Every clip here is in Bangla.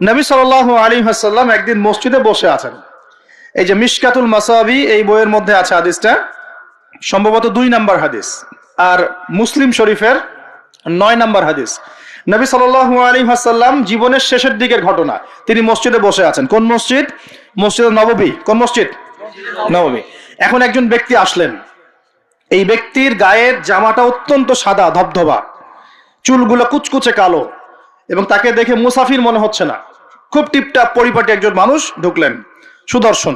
নবী সাল্লাল্লাহু আলাইহি ওয়াসাল্লাম একদিন মসজিদে বসে আছেন। এই যে মিশকাতুল মাসাবি এই বইয়ের মধ্যে আছে হাদিসটা, সম্ভবত 2 নম্বর হাদিস, আর মুসলিম শরীফের 9 নম্বর হাদিস। নবী সাল্লাল্লাহু আলাইহি ওয়াসাল্লাম জীবনের শেষের দিকের ঘটনা, তিনি মসজিদে বসে আছেন। কোন মসজিদ? মসজিদ নববী। কোন মসজিদ? নববী। এখন একজন ব্যক্তি আসলেন। এই ব্যক্তির গায়ের জামাটা অত্যন্ত সাদা ধবধবা, চুলগুলো কুচকুচে কালো, এবং তাকে দেখে মুসাফির মনে হচ্ছে না, খুব টিপটাপ পরিপাটি একজন মানুষ ঢুকলেন, সুদর্শন।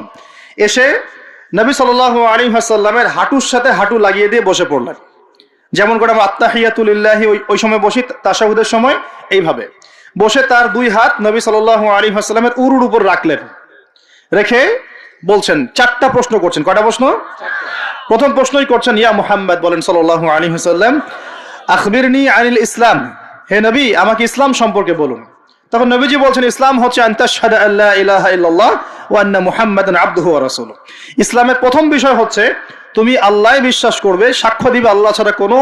এসে নবী সাল্লাল্লাহু আলাইহি ওয়াসাল্লামের হাঁটুর সাথে হাঁটু লাগিয়ে দিয়ে বসে পড়লেন। যেমন করে আমরা আত্তাহিয়াতু লিল্লাহি ওই সময় বসি তাশাহুদের সময়, এইভাবে বসে তার 2 হাত নবী সাল্লাল্লাহু আলাইহি ওয়াসাল্লামের উরুর উপর রাখলেন। রেখে বলছেন, 4টা প্রশ্ন করছেন। কয়টা প্রশ্ন? প্রথম প্রশ্নই করছেন, ইয়া মুহাম্মদ, বলেন সাল্লাল্লাহু আলাইহি ওয়াসাল্লাম, আখবিরনি আনিল ইসলাম, হে নবী আমাকে ইসলাম সম্পর্কে বলুন। তখন নবীজি বলছেন, ইসলাম হচ্ছে আনতাশহাদা আল্লা ইলাহা ইল্লাল্লাহ ওয়া আন্না মুহাম্মাদান আবদুহু ওয়া রাসূলুহু। ইসলামের প্রথম বিষয় হচ্ছে তুমি আল্লাহ বিশ্বাস করবে, সাক্ষ্য দিবে আল্লাহ ছাড়া কোনো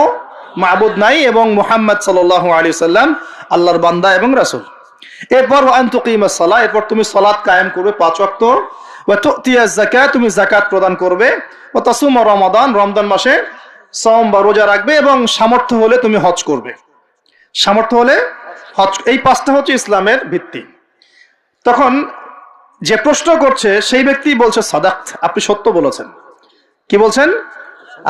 মাবুদ নাই, এবং মুহাম্মদ সাল্লাল্লাহু আলাইহি ওয়াসাল্লাম আল্লাহর বান্দা এবং রাসূল। এরপর ওয়া আন তুকিমাস সালাহ, এরপর তুমি সালাত কায়েম করবে 5 ওয়াক্ত, ওয়া তুতিয়াজ যাকাত, তুমি যাকাত প্রদান করবে, ওয়া তাসুমা রমাদান, রমজান মাসে সওম বা রোজা রাখবে, এবং সামর্থ্য হলে তুমি হজ করবে। সামর্থ্য হলে হজ। এই 5টা হচ্ছে ইসলামের ভিত্তি। তখন যে প্রশ্ন করছে সেই ব্যক্তি বলছে, সাদাক্ত, আপনি সত্য বলেছেন। কি বলছেন?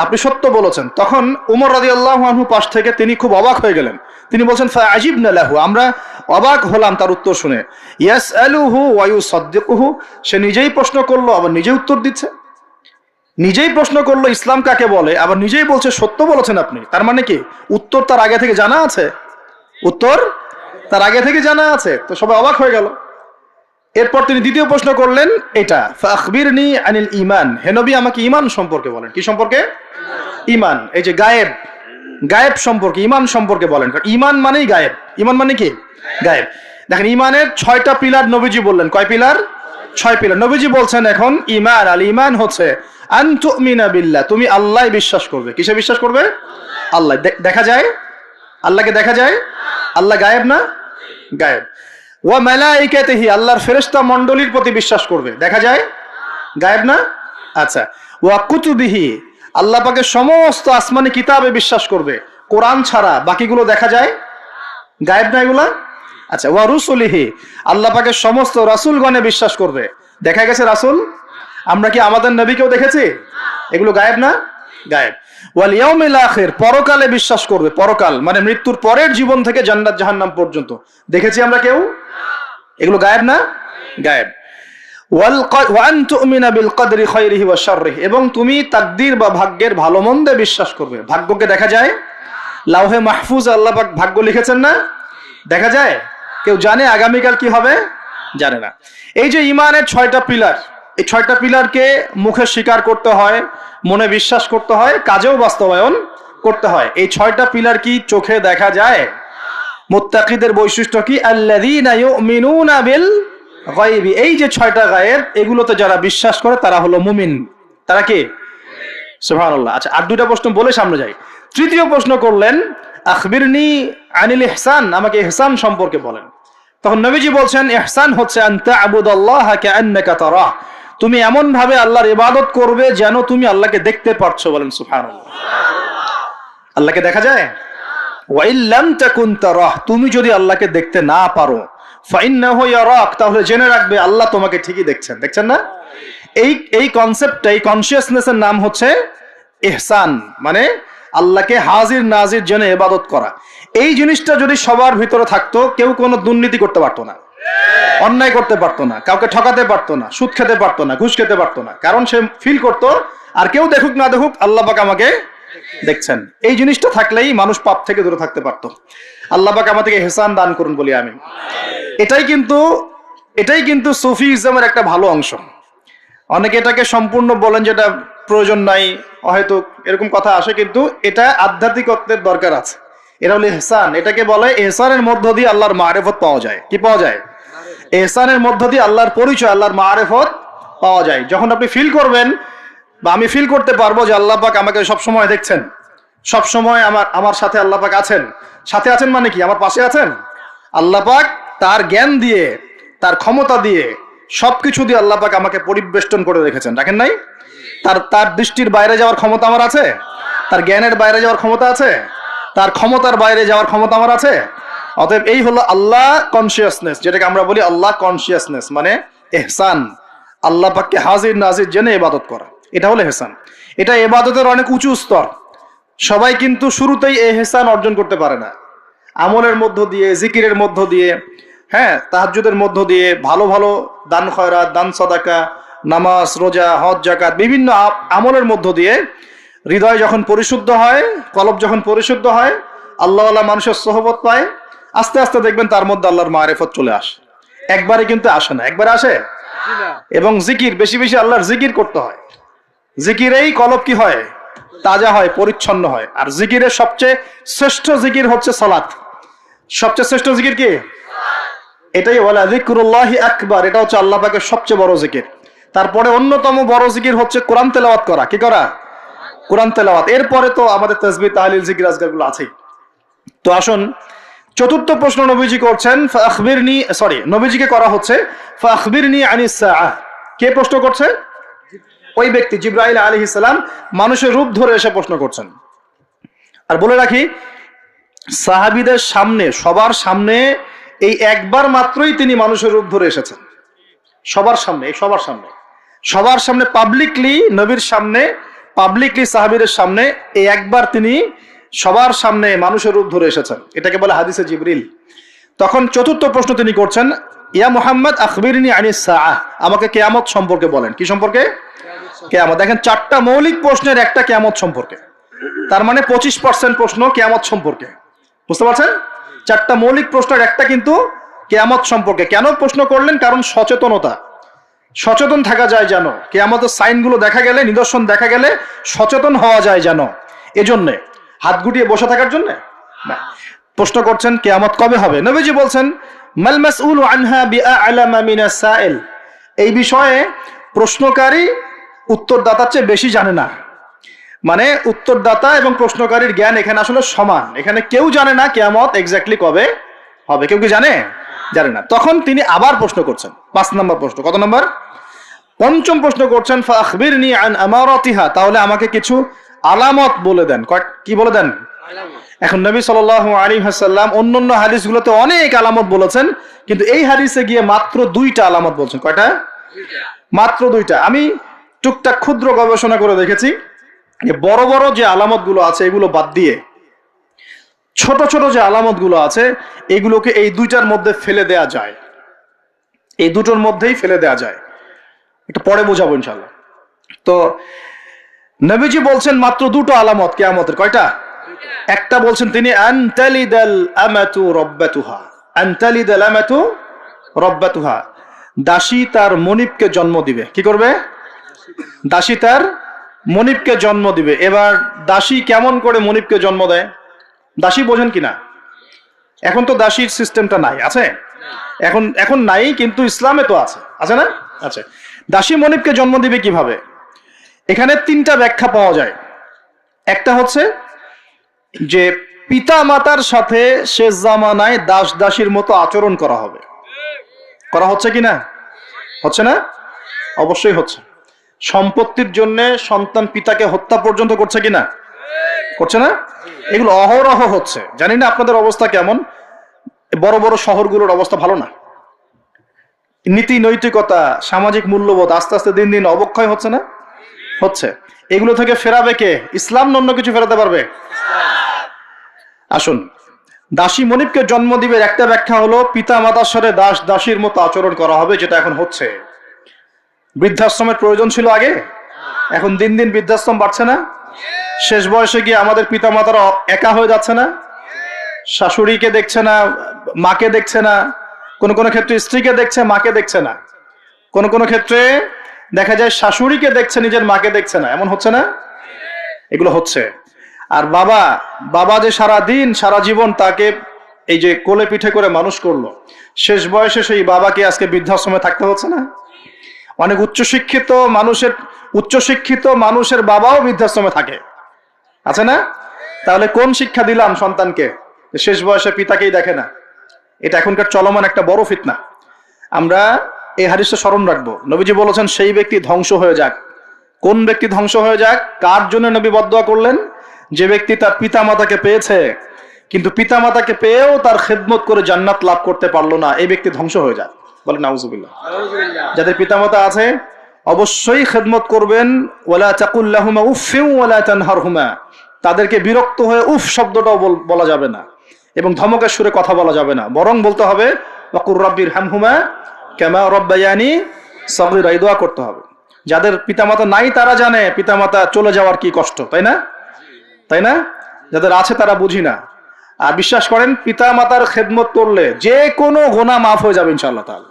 আপনি সত্য বলেছেন। তখন উমর রাদিয়াল্লাহু আনহু পাশ থেকে তিনি খুব অবাক হয়ে গেলেন। তিনি বলছেন, ফাআজিবনা লাহু, আমরা অবাক হলাম তার উত্তর শুনে। ইয়াসআলুহু ওয়া ইউসাদ্দিকুহু, সে নিজেই প্রশ্ন করলো আবার নিজেই উত্তর দিচ্ছে। নিজেই প্রশ্ন করলো ইসলাম কাকে বলে, আবার নিজেই বলছে সত্য বলেছেন আপনি। তার মানে কি উত্তর তার আগে থেকে জানা আছে? উত্তর তার আগে থেকে জানা আছে। তো সবাই অবাক হয়ে গেল। এরপর তিনি দ্বিতীয় প্রশ্ন করলেন, এটা ফাখবিরনি আনিল ঈমান, হে নবী আমাকে ঈমান সম্পর্কে বলেন। কি সম্পর্কে? ঈমান। এই যে গায়েব, গায়েব সম্পর্কে, ঈমান সম্পর্কে বলেন। কারণ ঈমান মানেই গায়েব। ঈমান মানে কি? গায়েব। দেখেন, ঈমানের 6টা পিলার নবীজি বললেন। কয় পিলার? 6 পিলার নবীজি বলছেন। এখন ঈমান, আল ঈমান হচ্ছে আন তুমিনা বিল্লাহ, তুমি আল্লাহ বিশ্বাস করবে। কিসে বিশ্বাস করবে? আল্লাহ। দেখা যায়? আল্লাহকে দেখা যায়? আল্লাহ গায়েব না? গায়েব। ওয়া মালাইকাতিহি, আল্লাহর ফেরেশতা মণ্ডলীর প্রতি বিশ্বাস করবে। দেখা যায়? গায়েব না? আচ্ছা। ওয়া কুতুবিহি, আল্লাহ পাকের সমস্ত আসমানি কিতাবে বিশ্বাস করবে। কোরআন ছাড়া বাকিগুলো দেখা যায়? গায়েব না এগুলা? আচ্ছা। ওয়া রুসুলিহি, আল্লাহ পাকের সমস্ত রাসূলগণে বিশ্বাস করবে। দেখা গেছে রাসূল? আমরা কি আমাদের নবীকেও দেখেছি? এগুলো গায়েব না? গায়েব। ওয়াল ইয়াউমিল আখির, পরকালে বিশ্বাস করবে। পরকাল মানে মৃত্যুর পরের জীবন থেকে জান্নাত জাহান্নাম পর্যন্ত দেখেছি আমরা কেউ? এগুলো গায়েব না? গায়েব। ওয়া আন তুমিনা বিল কদরি খায়রিহি ওয়া শাররিহি, এবং তুমি তাকদীর বা ভাগ্যের ভালো মন্দে বিশ্বাস করবে। ভাগ্যকে দেখা যায়? লাউহে মাহফুজ আল্লাহ পাক ভাগ্য লিখেছেন না? দেখা যায়? কেউ জানে আগামীকাল কি হবে? জানে না। এই যে ঈমানের 6টা পিলার, এই 6টা পিলারকে মুখে স্বীকার করতে হয়, মনে বিশ্বাস করতে হয়, কাজেও বাস্তবায়ন করতে হয়। এই 6টা পিলার কি চোখে দেখা যায়? মুত্তাকিদের বৈশিষ্ট্য কি? আল্লাযীনা ইউমিনুনা বিল গায়বি, এই যে 6টা গায়েব, এগুলোতে যারা বিশ্বাস করে তারা হলো মুমিন। তারা কি? সুবহানাল্লাহ। আচ্ছা, আর 2টা প্রশ্ন বলে সামনে যাই। তৃতীয় প্রশ্ন করলেন, আখবিরনি আনিল ইহসান, আমাকে ইহসান সম্পর্কে বলেন। তখন নবীজি বলছেন, ইহসান হচ্ছে আনতা আবুদাল্লাহা কাআন্নাকা তারাহ, তুমি এমন ভাবে আল্লাহর ইবাদত করবে যেন তুমি আল্লাহকে দেখতে পাচ্ছ। বলেন সুবহানাল্লাহ। আল্লাহকে দেখা যায়? ওয়া ইল্লাম তাকুন তারাহ, তুমি যদি আল্লাহকে দেখতে না পারো, ফাইন্নাহু ইয়ারাক, তাহলে জেনে রাখবে আল্লাহ তোমাকে ঠিকই দেখছেন। দেখছেন না? এই কনসেপ্টটা, এই কনসিয়াসনেসের নাম হচ্ছে ইহসান, মানে আল্লাহকে হাজির নাজির জেনে ইবাদত করা। এই জিনিসটা যদি সবার ভিতরে থাকতো, কেউ কোনো দুর্নীতি করতে পারতো না, অন্যায় করতে পারতো না, কাউকে ঠকাতে পারতো না, সুদ খেতে পারতো না, ঘুষ খেতে পারতো না। কারণ সে ফিল করতো আর কেউ দেখুক না দেখুক আল্লাহ পাক আমাকে দেখছেন। এই জিনিসটা থাকলেই মানুষ পাপ থেকে দূরে থাকতে পারতো। আল্লাহ পাক আমাদেরকে ইহসান দান করুন বলি আমিন। এটাই কিন্তু সুফিজমের একটা ভালো অংশ। অনেকে এটাকে সম্পূর্ণ বলেন যেটা প্রয়োজন নাই, হয়তো এরকম কথা আসে, কিন্তু এটা আধ্যাত্মিকত্বের দরকার আছে। এটা হলো ইহসান। এটাকে বলে ইহসানের মধ্য দিয়ে আল্লাহর মারিফত পাওয়া যায়। কি পাওয়া যায়? ইহসানের মধ্য দিয়ে আল্লাহর পরিচয়, আল্লাহর মারিফত পাওয়া যায়। যখন আপনি ফিল করবেন, বা আমি ফিল করতে পারবো যে আল্লাহ পাক আমাকে সবসময় দেখছেন, সবসময় আমার সাথে আল্লাহ পাক আছেন। সাথে আছেন মানে কি? আমার পাশে আছেন। আল্লাহ পাক তার জ্ঞান দিয়ে তার ক্ষমতা দিয়ে সবকিছু দিয়ে আল্লাহ পাক আমাকে পরিবেষ্টন করে রেখেছেন, রাখেন নাই? তার দৃষ্টির বাইরে যাওয়ার ক্ষমতা আমার আছে? তার জ্ঞানের বাইরে যাওয়ার ক্ষমতা আছে? তার ক্ষমতার বাইরে যাওয়ার ক্ষমতা আমার আছে? অতএব এই হলো আল্লাহ কনসিয়াসনেস, যেটাকে আমরা বলি আল্লাহ কনসিয়াসনেস, মানে এহসান। আল্লাহ পাককে হাজির নাজির জেনে ইবাদত করা, এটা হলো এহসান। এটা ইবাদতের অনেক উঁচু স্তর। সবাই কিন্তু শুরুতেই এহসান অর্জন করতে পারে না। আমলের মধ্য দিয়ে, জিকিরের মধ্য দিয়ে, হ্যাঁ, তাহাজ্জুদের মধ্য দিয়ে, ভালো ভালো দান খয়রাত, দান সাদাকা, নামাজ, রোজা, হজ, যাকাত, বিভিন্ন আমলের মধ্য দিয়ে হৃদয় যখন পরিশুদ্ধ হয়, কলব যখন পরিশুদ্ধ হয়, আল্লাহ আল্লাহ মানুষের সোহবত পায়, আস্তে আস্তে দেখবেন তার মধ্যে আল্লাহর মারিফত চলে আসে। একবারে কিন্তু আসে না, একবারে আসে। এবং জিকির, বেশি বেশি আল্লাহর জিকির করতে হয়। জিকিরেই কলব কি হয়? তাজা হয়, পরিচ্ছন্ন হয়। আর জিকিরের সবচেয়ে শ্রেষ্ঠ জিকির হচ্ছে সালাত। সবচেয়ে শ্রেষ্ঠ জিকির কি? এটাই বলা যিকরুল্লাহি আকবার, এটা হচ্ছে আল্লাহ পাকের সবচেয়ে বড় জিকির। তারপরে অন্যতম বড় জিকির হচ্ছে কোরআন তেলাওয়াত করা। কি করা? কোরআন তেলাওয়াত। এরপরে তো আমাদের তাসবিহ, তাহলিল, জিকির, আজকারগুলো আছেই। তো আসুন, চতুর্থ প্রশ্ন নবীজি করছেন, নবীজিকে করা হচ্ছে ফাখবিরনি আনিস সাআহ। কে প্রশ্ন করছে? ওই ব্যক্তি জিবরাইল আলাইহিস সালাম মানুষের রূপ ধরে এসে প্রশ্ন করছেন। আর বলে রাখি, সাহাবীদের সামনে, সবার সামনে এই একবার মাত্রই তিনি মানুষের রূপ ধরে এসেছেন। সবার সামনে, সবার সামনে পাবলিকলি, নবীর সামনে পাবলিকলি, সাহাবীদের সামনে এই একবার তিনি সবার সামনে মানুষের রূপ ধরে এসেছেন। এটাকে বলে হাদিসে জিবরিল। তখন চতুর্থ প্রশ্ন তিনি করছেন, ইয়া মুহাম্মদ আখবিরনি আনিস সাআহ, আমাকে কিয়ামত সম্পর্কে বলেন। কি সম্পর্কে? কিয়ামত। দেখেন, 4টা মৌলিক প্রশ্নের একটা কিয়ামত সম্পর্কে। তার মানে 25% প্রশ্ন কিয়ামত সম্পর্কে। বুঝতে পারছেন? 4টা মৌলিক প্রশ্নের একটা কিন্তু কিয়ামত সম্পর্কে। কেন প্রশ্ন করলেন? কারণ সচেতনতা, সচেতন থাকা যায় যেন, কিয়ামতের সাইনগুলো দেখা গেলে, নিদর্শন দেখা গেলে সচেতন হওয়া যায় যেন, এজন্যে। হাত গুটিয়ে বসে থাকার জন্য না। প্রশ্ন করছেন কিয়ামত কবে হবে। নবীজি বলছেন, মাল মাসউলু আনহা বিআ'লামা মিনাস সাইল, এই বিষয়ে প্রশ্নকারী উত্তরদাতার চেয়ে বেশি জানে না। মানে উত্তরদাতা এবং প্রশ্নকারীর জ্ঞান এখানে আসলে সমান। এখানে কেউ জানে না কিয়ামত এক্স্যাক্টলি কবে হবে। কেউ কি জানে? জানে না। তখন তিনি আবার প্রশ্ন করছেন, 5 নম্বর প্রশ্ন। কত নম্বর? 5ম প্রশ্ন করছেন, ফাখবিরনি আন আমারাতিহা, তাহলে আমাকে কিছু আলামত বলে দেন। কি বলে দেন? এখন নবী সাল্লাল্লাহু আলাইহি ওয়াসাল্লাম অন্যান্য হাদিসগুলোতে অনেক আলামত বলেছেন, কিন্তু এই হাদিসে গিয়ে মাত্র 2টা আলামত বলছেন। কয়টা? মাত্র 2টা। আমি টুকটাক ক্ষুদ্র গবেষণা করে দেখেছি, বড় বড় যে আলামতগুলো আছে এগুলো বাদ দিয়ে ছোট ছোট যে আলামতগুলো আছে এগুলোকে এই 2টার মধ্যে ফেলে দেয়া যায়। এই 2টোর মধ্যেই ফেলে দেয়া যায়। এটা পরে বোঝাবো ইনশাআল্লাহ। তো নবীজি বলছেন মাত্র 2টো আলামত কিয়ামতের। কয়টা? একটা বলছেন তিনি, আনতালিদাল আমাতু রাব্বাতুহা, আনতালিদাল আমাতু রাব্বাতুহা, দাসী তার মনিবকে জন্ম দিবে। কি করবে? দাসী তার মনিবকে জন্ম দিবে। এবার দাসী কেমন করে মনিবকে জন্ম দেয়? দাসী বোঝেন কিনা? এখন তো দাসীর সিস্টেমটা নাই, আছে? এখন নাই, কিন্তু ইসলামে তো আছে, আছে না? আছে। দাসী মনিবকে জন্ম দিবে কিভাবে? এখানে 3টা ব্যাখ্যা পাওয়া যায়। একটা হচ্ছে যে পিতা মাতার সাথে শেষ জামানায় দাস দাসীর মতো আচরণ করা হবে। করা হচ্ছে কিনা? হচ্ছে না? অবশ্যই হচ্ছে। সম্পত্তির জন্য সন্তান পিতাকে হত্যা পর্যন্ত করছে কিনা? করছে না? এগুলো অহরহ হচ্ছে। জানি না আপনাদের অবস্থা কেমন। বড় বড় শহরগুলোর অবস্থা ভালো না। নীতি নৈতিকতা, সামাজিক মূল্যবোধ আস্তে আস্তে দিন দিন অবক্ষয় হচ্ছে না? হচ্ছে। এগুলো থেকে ফেরাবে কে? ইসলাম অন্য কিছু ফেরাতে পারবে? আসুন, দাসী মনিবকে জন্ম দিবে একটা ব্যাখ্যা হলো পিতা মাতার সাথে দাস দাসীর মতো আচরণ করা হবে, যেটা এখন হচ্ছে। বৃদ্ধাশ্রমের প্রয়োজন ছিল আগে, এখন দিন দিন বৃদ্ধাশ্রম বাড়ছে না? শেষ বয়সে গিয়ে আমাদের পিতা মাতারা একা হয়ে যাচ্ছে না? শাশুড়িকে দেখছে না, মাকে দেখছে না, কোন কোন ক্ষেত্রে স্ত্রীকে দেখছে, মাকে দেখছে না। কোন কোন ক্ষেত্রে দেখা যায় শাশুড়িকে দেখছে, নিজের মাকে দেখছে না। এমন হচ্ছে না? এগুলো হচ্ছে। আর বাবা যে সারা দিন সারা জীবন তাকে এই যে কোলে পিঠে করে মানুষ করলো, শেষ বয়সে সেই বাবাকে আজকে বৃদ্ধাশ্রমে থাকতে হচ্ছে না? অনেক উচ্চশিক্ষিত মানুষের বাবাও বৃদ্ধাশ্রমে থাকে, আছে না? তাহলে কোন শিক্ষা দিলাম সন্তানকে? শেষ বয়সে পিতাকেই দেখে না। এটা এখনকার চলমান একটা বড় ফিতনা। আমরা এই হাদিসটা স্মরণ রাখবো। নবীজি বলেছেন সেই ব্যক্তি ধ্বংস হয়ে যাক। কোন ব্যক্তি ধ্বংস হয়ে যাক? কার জন্য নবী বদদোয়া করলেন? যে ব্যক্তি তার পিতামাতাকে পেয়েছে কিন্তু পিতামাতাকে পেয়েও তার খেদমত করে জান্নাত লাভ করতে পারলো না, এই ব্যক্তি ধ্বংস হয়ে যায়। বলেন নাউজুবিল্লাহ। যাদের পিতামাতা আছে অবশ্যই খেদমত করবেন। ওয়ালা তাকুল লাহুমা উফফিন ওয়ালা তানহারহুমা, তাদেরকে বিরক্ত হয়ে উফ শব্দটাও বলা যাবে না এবং ধমকের সুরে কথা বলা যাবে না, বরং বলতে হবে ওয়াকুর রাব্বির হামহুমা কামা রাব্বায়ানি সগীরা, এই দোয়া করতে হবে। যাদের পিতামাতা নাই তারা জানে পিতামাতা চলে যাওয়ার কি কষ্ট, তাই না? তাই না? যাদের আছে তারা বুঝি না। আর বিশ্বাস করেন পিতামাতার খেদমত করলে যে কোনো গুনাহ মাফ হয়ে যাবে ইনশাআল্লাহ তাআলা।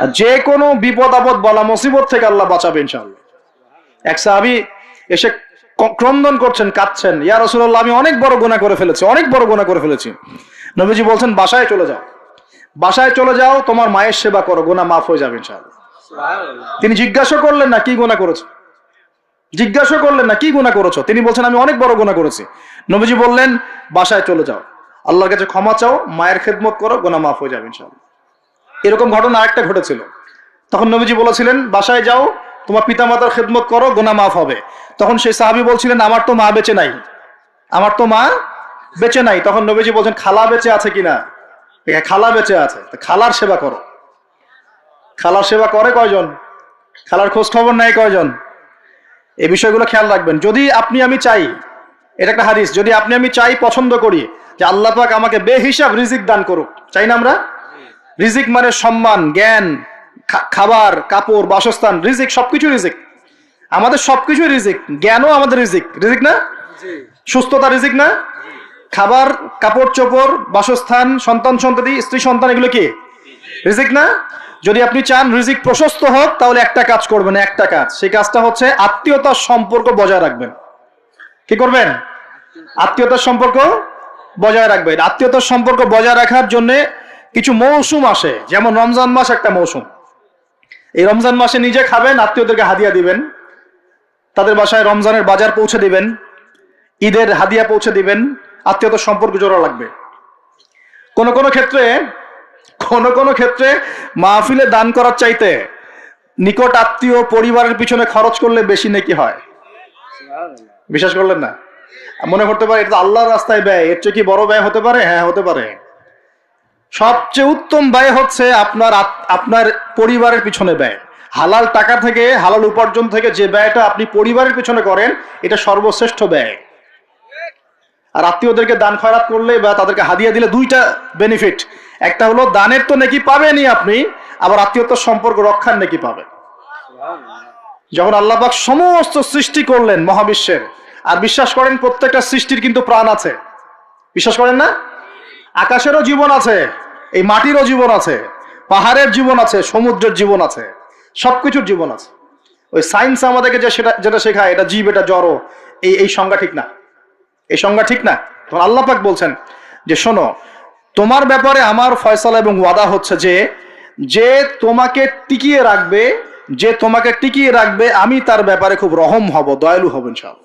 আর যে কোনো বিপদ আপদ বলা মুসিবত থেকে আল্লাহ বাঁচাবে ইনশাআল্লাহ। এক সাহাবী এসে ক্রন্দন করছেন, কাঁদছেন, ইয়া রাসূলুল্লাহ আমি অনেক বড় গুনাহ করে ফেলেছি, অনেক বড় গুনাহ করে ফেলেছি। নবীজি বলছেন বাসায় চলে যাও, বাসায় চলে যাও, তোমার মায়ের সেবা করো, গুনাহ মাফ হয়ে যাবে ইনশাআল্লাহ। তিনি জিজ্ঞাসা করলেন না কি গুনাহ করেছো, জিজ্ঞাসা করলেন না কি গুনাহ করেছো, তিনি বলছেন আমি অনেক বড় গুনাহ করেছি। নবীজি বললেন বাসায় চলে যাও, আল্লাহর কাছে ক্ষমা চাও, মায়ের খেদমত করো, গুনাহ মাফ হয়ে যাবে ইনশাআল্লাহ। এরকম ঘটনা আরেকটা ঘটেছিল। তখন নবীজি বলেছিলেন বাসায় যাও, তোমার পিতামাতার খেদমত করো, গুনাহ মাফ হবে। তখন সেই সাহাবী বলছিলেন আমার তো মা বেঁচে নাই, আমার তো মা বেঁচে নাই। তখন নবীজি বলছেন খালা বেঁচে আছে কিনা? খালা বেঁচে আছে, খালার সেবা করো। খালার সেবা করে কয়জন? খালার খোঁজ খবর নেয় কয়জন? এই বিষয়গুলো খেয়াল রাখবেন। যদি আপনি আমি চাই, এটা একটা হাদিস, যদি আপনি আমি চাই, পছন্দ করি যে আল্লাহ পাক আমাকে বেহিসাব রিজিক দান করুক, চাই না আমরা? রিজিক মানে সম্মান, জ্ঞান, খাবার, কাপড়, বাসস্থান, রিজিক, সবকিছু রিজিক। আমাদের সবকিছু রিজিক, জ্ঞানও আমাদের রিজিক, রিজিক না? সুস্থতা রিজিক না? খাবার, কাপড় চোপড়, বাসস্থান, সন্তান সন্ততি, স্ত্রী সন্তান, এগুলো কি রিজিক না? যদি আপনি চান রিজিক প্রশস্ত হোক তাহলে একটা কাজ করবেন, একটা কাজ, সেই কাজটা হচ্ছে আত্মীয়তার সম্পর্ক বজায় রাখবেন। কি করবেন? আত্মীয়তার সম্পর্ক বজায় রাখবেন। আত্মীয়তার সম্পর্ক বজায় রাখার জন্য কিছু মৌসুম আসে, যেমন রমজান মাস একটা মৌসুম। এই রমজান মাসে নিজে খাবেন, আত্মীয়দেরকে হাদিয়া দিবেন, তাদের বাসায় রমজানের বাজার পৌঁছে দিবেন, ঈদের হাদিয়া পৌঁছে দিবেন, আত্মীয়তার সম্পর্ক জোড়া লাগবে। কোন কোন ক্ষেত্রে মাহফিলে দান করার চাইতে নিকট আত্মীয় পরিবারের পিছনে খরচ করলে বেশি নেকি হয়। বিশ্বাস করলেন না? মনে করতে পারে এটা আল্লাহর রাস্তায় ব্যয়, এর চেয়ে কি বড় ব্যয় হতে পারে? হ্যাঁ হতে পারে। সবচেয়ে উত্তম ব্যয় হচ্ছে আপনার পরিবারের পিছনে ব্যয়। হালাল টাকা থেকে, হালাল উপার্জন থেকে যে ব্যয়টা আপনি পরিবারের পিছনে করেন, এটা সর্বশ্রেষ্ঠ ব্যয়। আর আত্মীয়দেরকে দান খয়রাত করলে বা তাদেরকে হাদিয়া দিলে দুইটা বেনিফিট, একটা হলো দানের তো নেকি পাবেনই আপনি, আবার আত্মীয়তার সম্পর্ক রক্ষার নেকি পাবেন। যখন আল্লাহ পাক সমস্ত সৃষ্টি করলেন মহাবিশ্বের, আর বিশ্বাস করেন প্রত্যেকটা সৃষ্টির কিন্তু প্রাণ আছে, বিশ্বাস করেন না? আকাশেরও জীবন আছে, এই মাটিরও জীবন আছে, পাহাড়ের জীবন আছে, সমুদ্রের জীবন আছে, সবকিছুর জীবন আছে। ওই সায়েন্স আমাদেরকে যেটা শেখায় এটা জীব, এটা জড়, এই সংজ্ঞা ঠিক না, এই সংজ্ঞা ঠিক না। তখন আল্লাহ পাক বলছেন যে শোনো, তোমার ব্যাপারে আমার ফয়সালা এবং ওয়াদা হচ্ছে যে তোমাকে টিকিয়ে রাখবে, যে তোমাকে টিকিয়ে রাখবে আমি তার ব্যাপারে খুব রহম হব, দয়ালু হব ইনশাআল্লাহ।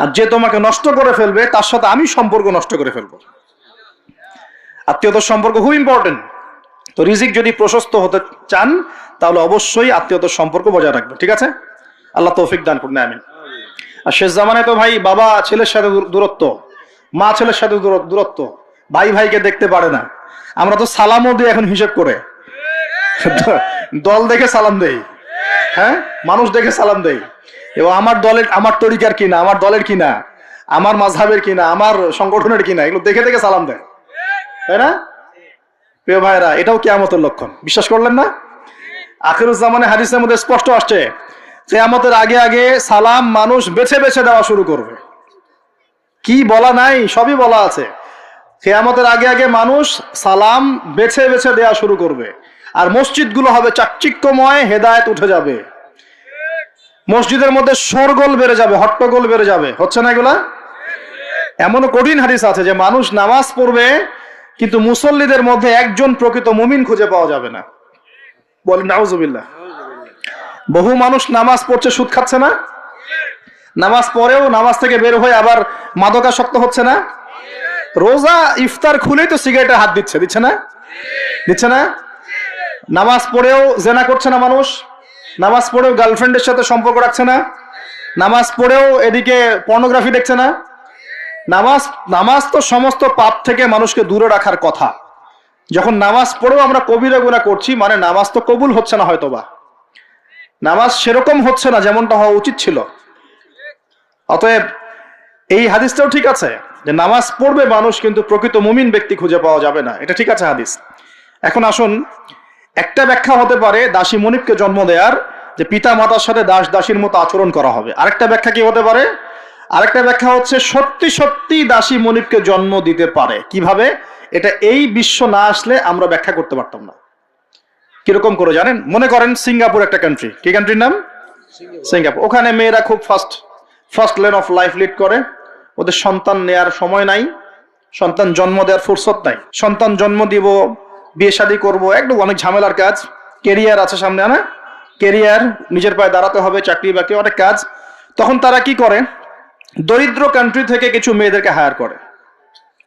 আর যে তোমাকে নষ্ট করে ফেলবে তার সাথে আমি সম্পর্ক নষ্ট করে ফেলবো। আত্মীয়তার সম্পর্ক খুব ইম্পর্টেন্ট। তো রিজিক যদি প্রশস্ত হতে চান তাহলে অবশ্যই আত্মীয়তার সম্পর্ক বজায় রাখবে, ঠিক আছে? আল্লাহ তৌফিক দান করুন, আমিন। আর শেষ জামানায় তো ভাই বাবা ছেলের সাথে দূরত্ব, মা ছেলের সাথে দূরত্ব, ভাই ভাইকে দেখতে পারে না। আমরা তো সালামও দিই এখন হিসেব করে, দল দেখে সালাম দেই, হ্যাঁ মানুষ দেখে সালাম দেই, এবং আমার তরিকার কিনা, আমার দলের কিনা, আমার মাযহাবের কিনা, আমার সংগঠনের কিনা, এগুলো দেখে দেখে সালাম দেয়, তাই না? প্রিয় ভাইরা, এটাও কিয়ামতের লক্ষণ। বিশ্বাস করলেন না? আখিরুজ্জামানে হাদিসের মধ্যে স্পষ্ট আসছে কিয়ামতের আগে আগে সালাম মানুষ বেছে বেছে দেওয়া শুরু করবে। কি বলা নাই, সবই বলা আছে। কিয়ামতের আগে আগে মানুষ সালাম বেছে বেছে দেওয়া শুরু করবে, আর মসজিদগুলো হবে চাকচিক্যময়, হেদায়েত উঠে যাবে, মসজিদের মধ্যে শোরগোল বেড়ে যাবে, হট্টগোল বেড়ে যাবে। হচ্ছে না এগুলা? এমনও কঠিন হাদিস আছে যে মানুষ নামাজ পড়বে কিন্তু মুসল্লিদের মধ্যে একজন প্রকৃত মুমিন খুঁজে পাওয়া যাবে না। বলেন নাউজুবিল্লাহ। বহু মানুষ নামাজ পড়ছে, সুদ খাচ্ছে না? নামাজ পড়েও নামাজ থেকে বের হয়ে আবার মাদকাসক্ত হচ্ছে না? রোজা ইফতার খুলেই তো সিগারেটে হাত দিচ্ছে না? দিচ্ছে না? নামাজ পড়েও জেনা করছে না মানুষ, নামাজ পড়েও গার্লফ্রেন্ডের সাথে সম্পর্ক রাখছে না, নামাজ পড়েও এদিকে পর্নোগ্রাফি দেখছে না। নামাজ তো সমস্ত পাপ থেকে মানুষকে দূরে রাখার কথা। যখন নামাজ পড়েও আমরা কবিরা গুনাহ করছি, মানে নামাজ তো কবুল হচ্ছে না, হয়তোবা নামাজ সেরকম হচ্ছে না যেমনটা হওয়া উচিত ছিল। অতএব এই হাদিসটাও ঠিক আছে যে নামাজ পড়বে মানুষ, কিন্তু প্রকৃত মুমিন ব্যক্তি খুঁজে পাওয়া যাবে না, এটা ঠিক আছে হাদিস। এখন আসুন, একটা ব্যাখ্যা হতে পারে দাসী মনিবকে জন্ম দেওয়ার, যে পিতা মাতার সাথে দাস দাসীর মতো আচরণ করা হবে। আরেকটা ব্যাখ্যা কি হতে পারে? আরেকটা ব্যাখ্যা হচ্ছে সত্যি সত্যি দাসী মনিবকে জন্ম দিতে পারে। কিভাবে? এটা এই বিশ্ব না আসলে আমরা ব্যাখ্যা করতে পারতাম না। কিরকম করে জানেন? মনে করেন সিঙ্গাপুর একটা কান্ট্রি, কি কান্ট্রির নাম? সিঙ্গাপুর। ওখানে মেয়েরা খুব first lane of life lead করে, ওদের সন্তান নেয়ার সময় নাই, সন্তান জন্ম দেওয়ার ফুরসত নাই। সন্তান জন্ম দিব, বিয়ে শাদী করবো, একদম অনেক ঝামেলার কাজ। কেরিয়ার আছে সামনে, না কেরিয়ার, নিজের পায়ে দাঁড়াতে হবে, চাকরি বাকরি, অনেক কাজ। তখন তারা কি করে? দরিদ্র কান্ট্রি থেকে কিছু মেয়েদেরকে হায়ার করে।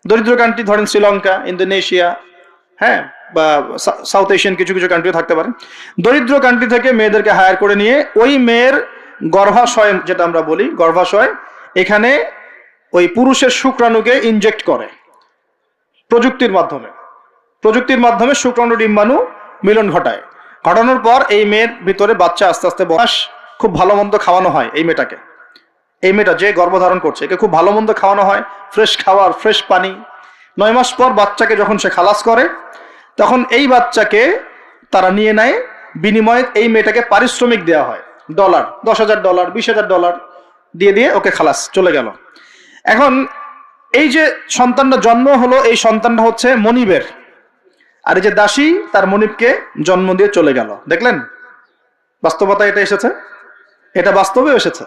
দরিদ্র কান্ট্রি ধরেন শ্রীলঙ্কা, ইন্দোনেশিয়া, হ্যাঁ, বা সাউথ এশিয়ান কিছু কিছু কান্ট্রি থাকতে পারে। দরিদ্র কান্ট্রি থেকে মেয়েদেরকে হায়ার করে নিয়ে ওই মেয়ের গর্ভাশয়, যেটা আমরা বলি গর্ভাশয়, এখানে ওই পুরুষের শুক্রাণুকে ইনজেক্ট করে প্রযুক্তির মাধ্যমে শুক্রাণু ডিম্বাণু মিলন ঘটায়। ঘটানোর পর এই মেয়ের ভিতরে বাচ্চা আস্তে আস্তে বয়স, খুব ভালো মন্দ খাওয়ানো হয় এই মেয়েটা যে গর্ভধারণ করছে, একে খুব ভালো মন্দ খাওয়ানো হয়, ফ্রেশ খাবার, ফ্রেশ পানি। 9 মাস পর বাচ্চাকে যখন সে খালাস করে, তখন এই বাচ্চাকে তারা নিয়ে নেয়, বিনিময়ে এই মেয়েটাকে পারিশ্রমিক দেওয়া হয়, $, $10,000, $20,000 দিয়ে ওকে খালাস, চলে গেল। এখন এই যে সন্তানটা জন্ম হলো, এই সন্তানটা হচ্ছে মনিবের, আর এই যে দাসী তার মনিবকে জন্ম দিয়ে চলে গেল। দেখলেন বাস্তবতা এটা এসেছে, এটা বাস্তবে এসেছে।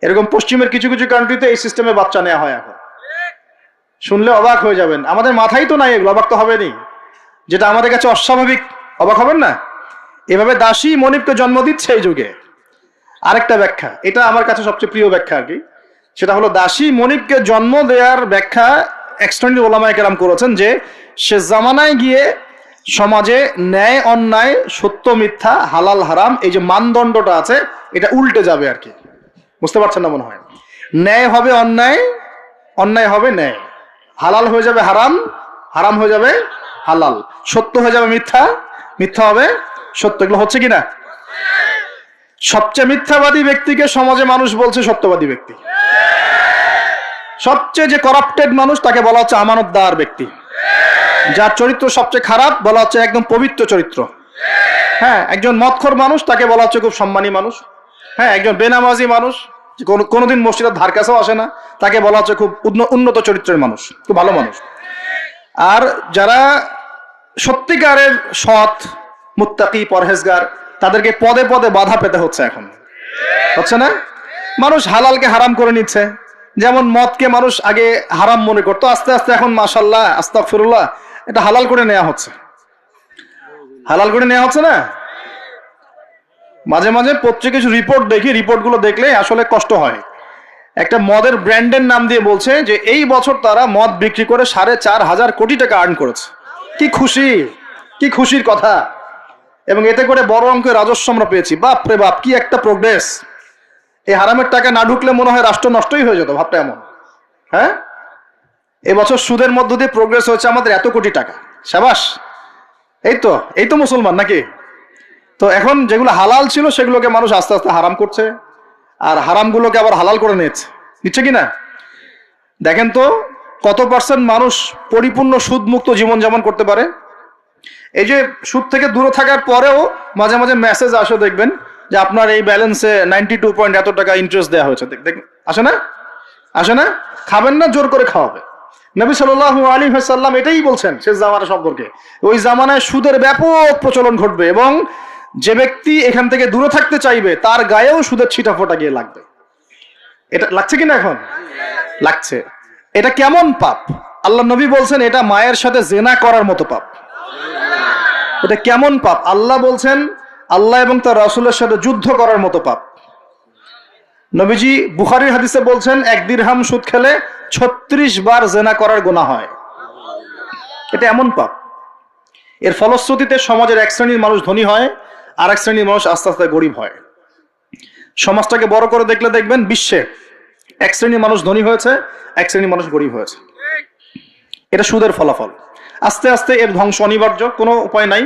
এরকম পশ্চিমের কিছু কিছু কান্ট্রিতে এই সিস্টেমে বাচ্চা নেওয়া হয়। এখন শুনলে অবাক হয়ে যাবেন, আমাদের মাথায় তো নাই এগুলো, অবাক তো হবেনই, যেটা আমাদের কাছে অস্বাভাবিক, অবাক হবেন না? এভাবে দাসী মনিবকে জন্ম দিচ্ছে এই যুগে। আরেকটা ব্যাখ্যা, এটা আমার কাছে সবচেয়ে প্রিয় ব্যাখ্যা আর কি, সেটা হলো দাসী মনিবকে জন্ম দেওয়ার ব্যাখ্যা এক্সটেন্ডেড ওলামায়ে কেরাম করেছেন যে সে জামানায় গিয়ে সমাজে ন্যায় অন্যায়, সত্য মিথ্যা, হালাল হারাম, এই যে মানদণ্ডটা আছে, এটা উল্টে যাবে আর কি। বুঝতে পারছেন না মনে হয়? ন্যায় হবে অন্যায়, অন্যায় হবে ন্যায়, হালাল হয়ে যাবে হারাম, হারাম হয়ে যাবে হালাল, সত্য হয়ে যাবে মিথ্যা, মিথ্যা হবে সত্য। এগুলো হচ্ছে কিনা? সবচেয়ে মিথ্যাবাদী ব্যক্তিকে সমাজে মানুষ বলছে সত্যবাদী ব্যক্তি। সবচেয়ে যে করাপ্টেড মানুষ, তাকে বলা হচ্ছে আমানতদার ব্যক্তি। যার চরিত্র সবচেয়ে খারাপ, বলা হচ্ছে একদম পবিত্র চরিত্র। হ্যাঁ, একজন মদখোর মানুষ, তাকে বলা হচ্ছে খুব সম্মানী মানুষ। হ্যাঁ, একজন বেনামাজি মানুষ, কোনোদিন মসজিদের ধার কাছেও আসে না, তাকে বলা হচ্ছে খুব উন্নত চরিত্রের মানুষ, খুব ভালো মানুষ। আর যারা সত্যিকারের সৎ, মুত্তাকি, পরহেজগার, তাদেরকে পদে পদে বাধা পেতে হচ্ছে। এখন হচ্ছে না? মানুষ হালালকে হারাম করে নিচ্ছে। যেমন মদকে মানুষ আগে হারাম মনে করতো, আস্তে আস্তে এখন মাশাআল্লাহ, আস্তাগফিরুল্লাহ, এটা হালাল করে নেওয়া হচ্ছে। হালাল করে নেওয়া হচ্ছে না? মাঝে মাঝে পত্রিকা কিছু রিপোর্ট দেখি, রিপোর্টগুলো দেখলে আসলে কষ্ট হয়। একটা মদের ব্র্যান্ডের নাম দিয়ে বলছে যে এই বছর তারা মদ বিক্রি করে 4,500 কোটি টাকা আর্ন করেছে। কি খুশি, কি খুশির কথা! এবং এতে করে বড় অঙ্কের রাজস্ব আমরা পেয়েছি। বাপ রে বাপ, কি একটা প্রোগ্রেস! এই হারামের টাকা না ঢুকলে মনে হয় রাষ্ট্র নষ্টই হয়ে যেত, ভাবটা এমন। হ্যাঁ, এবছর সুদের মধ্য দিয়ে প্রোগ্রেস হয়েছে আমাদের এত কোটি টাকা, শাবাশ! এই তো মুসলমান নাকি? তো এখন যেগুলো হালাল ছিল সেগুলোকে মানুষ আস্তে আস্তে হারাম করছে, আর হারামগুলোকে আবার হালাল করে নিচ্ছে কিনা। দেখেন তো কত পার্সেন্ট মানুষ পরিপূর্ণ সুদ মুক্ত জীবনযাপন করতে পারে। এই যে সুদ থেকে দূরে থাকার পরেও মাঝে মাঝে মেসেজ আসে, দেখবেন যে আপনার এই ব্যালেন্সে 92 পয়েন্ট এত টাকা ইন্টারেস্ট দেওয়া হয়েছে। আসে না? খাবেন না, জোর করে খাওয়াবে। নবী সাল্লাল্লাহু আলাইহি ওয়াসাল্লাম এটাই বলছেন শেষ জামানা সম্পর্কে। ওই জামানায় সুদের ব্যাপক প্রচলন ঘটবে, এবং যে ব্যক্তি এখান থেকে দূরে থাকতে চাইবে তার গায়েও সুদের ছিটাফোঁটা গিয়ে লাগবে। এটা লাগছে কিনা? এখন লাগছে। এটা কেমন পাপ? আল্লাহ নবী বলছেন এটা মায়ের সাথে জেনা করার মতো পাপ। এটা কেমন পাপ? আল্লাহ বলছেন আল্লাহ এবং তার রাসূলের সাথে যুদ্ধ করার মতো পাপ। নবীজি বুখারীর হাদিসে বলছেন 1 দিরহাম সুদ খেলে 36 বার জেনা করার গুনাহ হয়। এটা এমন পাপ। এর ফলশ্রুতিতে সমাজের এক শ্রেণীর মানুষ ধনী হয়, আর এক শ্রেণীর মানুষ আস্তে আস্তে গরিব হয়। সমাজটাকে বড় করে দেখলে দেখবেন বিশ্বে এক শ্রেণীর মানুষ ধনী হয়েছে, এক শ্রেণীর মানুষ গরিব হয়েছে। এটা সুদের ফলাফল। আস্তে আস্তে এর ধ্বংস অনিবার্য, কোনো উপায় নাই।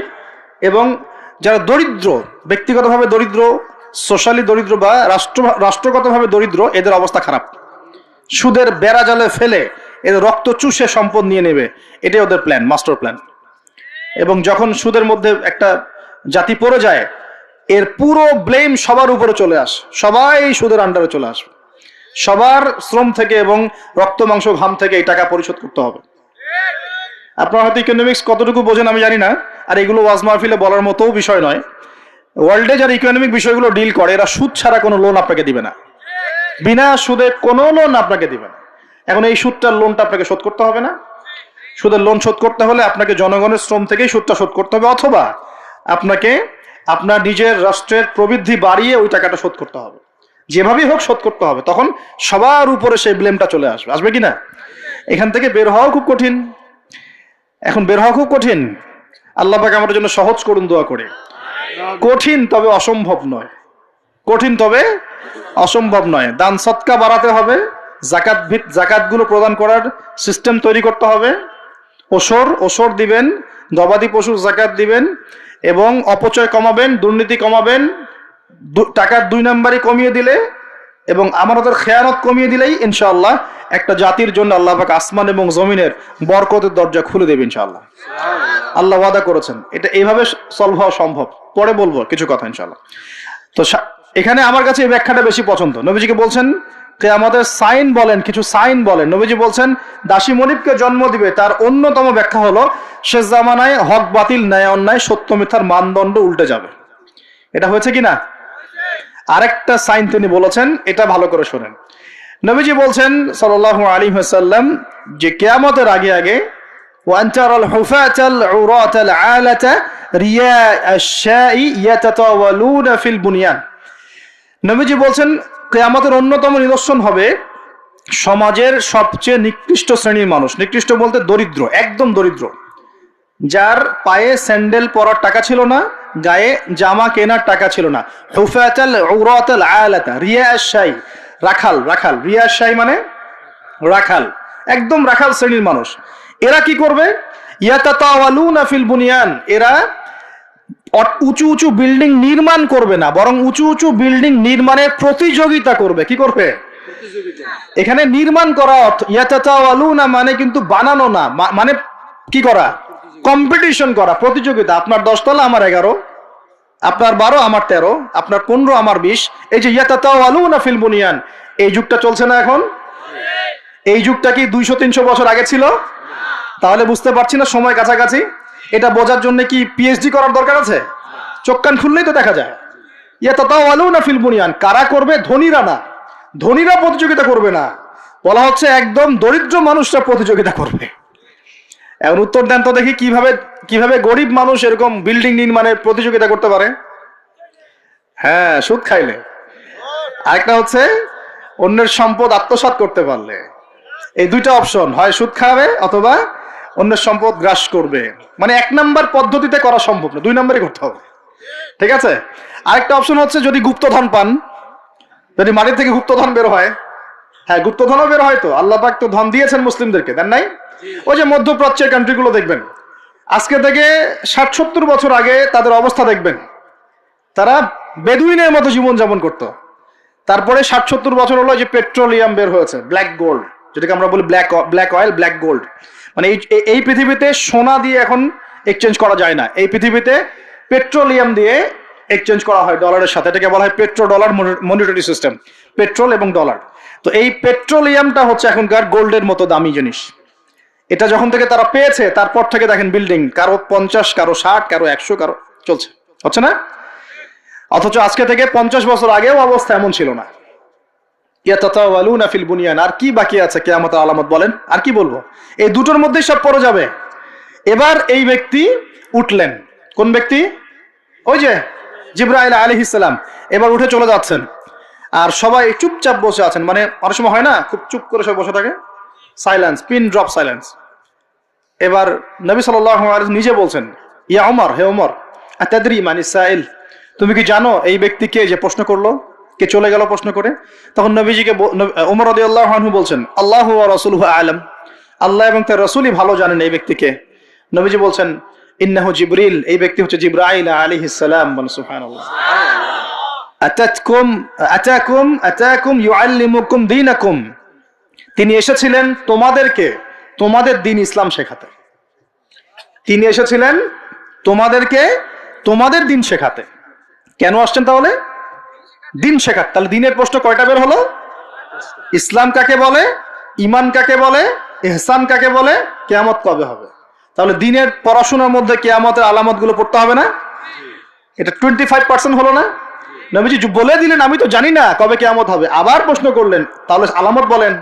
এবং যারা দরিদ্র, ব্যক্তিগতভাবে দরিদ্র, সোশ্যালি দরিদ্র বা রাষ্ট্রগতভাবে দরিদ্র, এদের অবস্থা খারাপ। সুদের বেড়া জালে ফেলে এদের রক্ত চুষে সম্পদ নিয়ে নেবে, এটাই ওদের প্ল্যান, মাস্টার প্ল্যান। এবং যখন সুদের মধ্যে একটা জাতি পড়ে যায়, এর পুরো ব্লেম সবার উপরে চলে আসে, সবাই সুদের আন্ডারে চলে আসবে। সবার শ্রম থেকে এবং রক্ত মাংস ঘাম থেকে এই টাকা পরিশোধ করতে হবে। আপনার হয়তো ইকোনমিক্স কতটুকু বোঝেন আমি জানি না, আর এগুলো ওয়াজ মাহফিলে বলার মতো বিষয় নয়। ওয়ার্ল্ডে যারা ইকোনমিক বিষয়গুলো ডিল করে, এরা সুদ ছাড়া কোনো লোন আপনাকে দিবে না, বিনা সুদে কোনো লোন আপনাকে দিবে না। এখন এই সুদটার লোনটা আপনাকে শোধ করতে হবে না? সুদের লোন শোধ করতে হলে আপনাকে জনগণের শ্রম থেকেই সুদটা শোধ করতে হবে, অথবা আপনাকে আপনার নিজের রাষ্ট্রের প্রবৃদ্ধি বাড়িয়ে ওই টাকাটা শোধ করতে হবে। যেভাবেই হোক শোধ করতে হবে। তখন সবার উপরে সেই ব্লেমটা চলে আসবে, আসবে কিনা? এখান থেকে বের হওয়াও খুব কঠিন। এখন বের হওয়া খুব কঠিন। আল্লাহ পাক আমাদের জন্য সহজ করুন, দোয়া করে। কঠিন তবে অসম্ভব নয়, কঠিন তবে অসম্ভব নয়। দান সৎকা বাড়াতে হবে, জাকাতগুলো প্রদান করার সিস্টেম তৈরি করতে হবে। ওসর দিবেন, গবাদি পশুর জাকাত দিবেন, এবং অপচয় কমাবেন, দুর্নীতি কমাবেন। টাকার 2 নাম্বারই কমিয়ে দিলে এবং আমানতের খেয়ানত কমিয়ে দিলেই ইনশাআল্লাহ একটা জাতির জন্য আল্লাহ পাক আসমান এবং জমিনের বরকতের দরজা খুলে দেবে ইনশাআল্লাহ। আল্লাহ ওয়াদা করেছেন। এটা এইভাবে সলভ হওয়া সম্ভব। পরে বলবো কিছু কথা ইনশাআল্লাহ। তো এখানে আমার কাছে এই ব্যাখ্যাটা বেশি পছন্দ। নবীজিকে বলছেন কিয়ামতের সাইন বলেন, কিছু সাইন বলেন। নবীজি বলছেন দাসী মনিবকে জন্ম দিবে, তার অন্যতম ব্যাখ্যা হলো শেষ জামানায় হক বাতিল, ন্যায় অন্যায়, সত্য মিথ্যার মানদণ্ড উল্টে যাবে। এটা হয়েছে কিনা? আরেকটা সাইন তিনি বলেছেন, এটা ভালো করে শোনেন। নবীজি বলছেন সাল্লাল্লাহু আলাইহি ওয়াসাল্লাম যে কিয়ামতের আগে আগে ওয়ান্তারাল হুফাতাল উরাতাল আলাতা রিয়া আশ-শাই ইয়াতাতাওয়ালুনা ফিল বুনিয়ান। নবীজি বলছেন কিয়ামতের অন্যতম নিদর্শন হবে সমাজের সবচেয়ে নিকৃষ্ট শ্রেণীর মানুষ। নিকৃষ্ট বলতে দরিদ্র, একদম দরিদ্র, যার পায়ে স্যান্ডেল পরার টাকা ছিল না, গায়ে জামা কেনার টাকা ছিল না। হুফাতাল উরাতাল আলাতা রিয়া আশ-শাই, রাখাল, রাখাল, রিয়া আশ-শাই মানে রাখাল, একদম রাখাল শ্রেণীর মানুষ। এরা কি করবে? ইয়াতাতাওয়ালুনা ফিল বুনিয়ান, এরা উঁচু উঁচু বিল্ডিং নির্মাণ করবে না, বরং উঁচু উঁচু বিল্ডিং নির্মাণের প্রতিযোগিতা করবে। কি করবে? এখানে নির্মাণ করা অর্থ, ইয়াতাতাওয়ালুনা মানে কিন্তু বানানো না, মানে কি করা? কম্পিটিশন করা, প্রতিযোগিতা। আপনার 10 তলা, আমার 11, আপনার 12, আমার 13, আপনার 15, আমার 20। এই যে ইয়াতাতাওয়ালুনা ফিল বুনিয়ান, এই যুগটা চলছে না এখন? এই যুগটা কি 200-300 বছর আগে ছিল? তাহলে বুঝতে পারছি না সময় কাছাকাছি। এটা বোঝার জন্য কি পিএইচডি করার দরকার আছে? চোখ কান খুললেই তো দেখা যায়। ইয়াতাতাওয়ালুনা ফিল বুনিয়ান, কারা করবে? ধনীরা না, ধনীরা প্রতিযোগিতা করবে না, বলা হচ্ছে একদম দরিদ্র মানুষরা প্রতিযোগিতা করবে। এখন উত্তর দেন তো দেখি, কিভাবে গরিব মানুষ এরকম বিল্ডিং নির্মাণের প্রতিযোগিতা করতে পারে? হ্যাঁ, সুদ খাইলে। আরেকটা হচ্ছে অন্যের সম্পদ আত্মসাৎ করতে পারলে। এই দুইটা অপশন, হয় সুদ খাবে অথবা অন্যের সম্পদ গ্রাস করবে। মানে 1 নাম্বার পদ্ধতিতে করা সম্ভব না, 2 নাম্বারই করতে হবে। ঠিক আছে? আরেকটা অপশন হচ্ছে যদি গুপ্তধন পান, যদি মাটির থেকে গুপ্তধন বের হয়। হ্যাঁ, গুপ্তধনও বের হয় তো, আল্লাহ পাক তো ধন দিয়েছেন মুসলিমদেরকে, দেন নাই? ওই যে মধ্যপ্রাচ্যের কান্ট্রিগুলো দেখবেন, আজকে থেকে 60-70 বছর আগে তাদের অবস্থা দেখবেন, তারা বেদুইনের মতো জীবনযাপন করত। তারপরে 60-70 বছর হলো যে পেট্রোলিয়াম বের হয়েছে, ব্ল্যাক গোল্ড, যেটাকে আমরা বলি ব্ল্যাক অয়েল, ব্ল্যাক গোল্ড। মানে এই পৃথিবীতে সোনা দিয়ে এখন এক্সচেঞ্জ করা যায় না, এই পৃথিবীতে পেট্রোলিয়াম দিয়ে এক্সচেঞ্জ করা হয় ডলারের সাথে। এটাকে বলা হয় petro dollar monetary system, petrol এবং ডলার। তো এই পেট্রোলিয়ামটা হচ্ছে এখনকার গোল্ডের মতো দামি জিনিস। এটা যখন থেকে তারা পেয়েছে, তারপর থেকে দেখেন বিল্ডিং, কারো 50, কারো 60, কারো 100, কারো চলছে, হচ্ছে না? অথচ আজকে থেকে 50 বছর আগেও অবস্থা এমন ছিল না। ইয়াতাতাওয়ালুনা ফিল বুনিয়ান। আর কি বাকি আছে কিয়ামতের আলামত বলেন? আর কি বলবো? এই দুটোর মধ্যেই সব পড়ে যাবে। এবার এই ব্যক্তি উঠলেন। কোন ব্যক্তি? ওই যে জিবরাইল আলাইহিস সালাম এবার উঠে চলে যাচ্ছেন, আর সবাই চুপচাপ বসে আছেন। মানে অনেক সময় হয় না, খুব চুপ করে সবাই বসে থাকে, সাইলেন্স, পিন ড্রপ সাইলেন্স। এবার নবী সাল্লাল্লাহু আলাইহি ওয়াসাল্লাম নিজে বলছেন, ইয়া ওমর, হে ওমর, আতাদরি মানি সাইল, তুমি কি জানো এই ব্যক্তিকে যে প্রশ্ন করলো, কে চলে গেল প্রশ্ন করে? তখন নবীজিকে ওমর রাদিয়াল্লাহু আনহু বলছেন, আল্লাহু ওয়া রাসূলুহু আ'লাম, আল্লাহ এবং তার রাসূলই ভালো জানেন এই ব্যক্তিকে। নবীজি বলছেন, ইন্নাহু জিবরিল, এই ব্যক্তি হচ্ছে জিবরাইল আলাইহিস সালাম। বলেন সুবহানাল্লাহ। আতাকুম ইউআল্লিমুকুম দীনাকুম, তিনি এসেছিলেন তোমাদেরকে তোমাদের দ্বীন ইসলাম শেখাতে। তিনি এসেছিলেন তোমাদেরকে তোমাদের দ্বীন শেখাতে। কেন আসছেন তাহলে? দ্বীন শেখাতে। তাহলে দ্বীনের প্রশ্ন কয়টা বের হলো? ইসলাম কাকে বলে, ঈমান কাকে বলে, ইহসান কাকে বলে, কিয়ামত কবে হবে। তাহলে দ্বীনের পড়াশোনার মধ্যে কিয়ামতের আলামতগুলো পড়তে হবে না? এটা 25% হলো না? নবীজি বলে দিলেন আমি তো জানি না কবে কিয়ামত হবে, আবার প্রশ্ন করলেন তাহলে আলামত বলেন।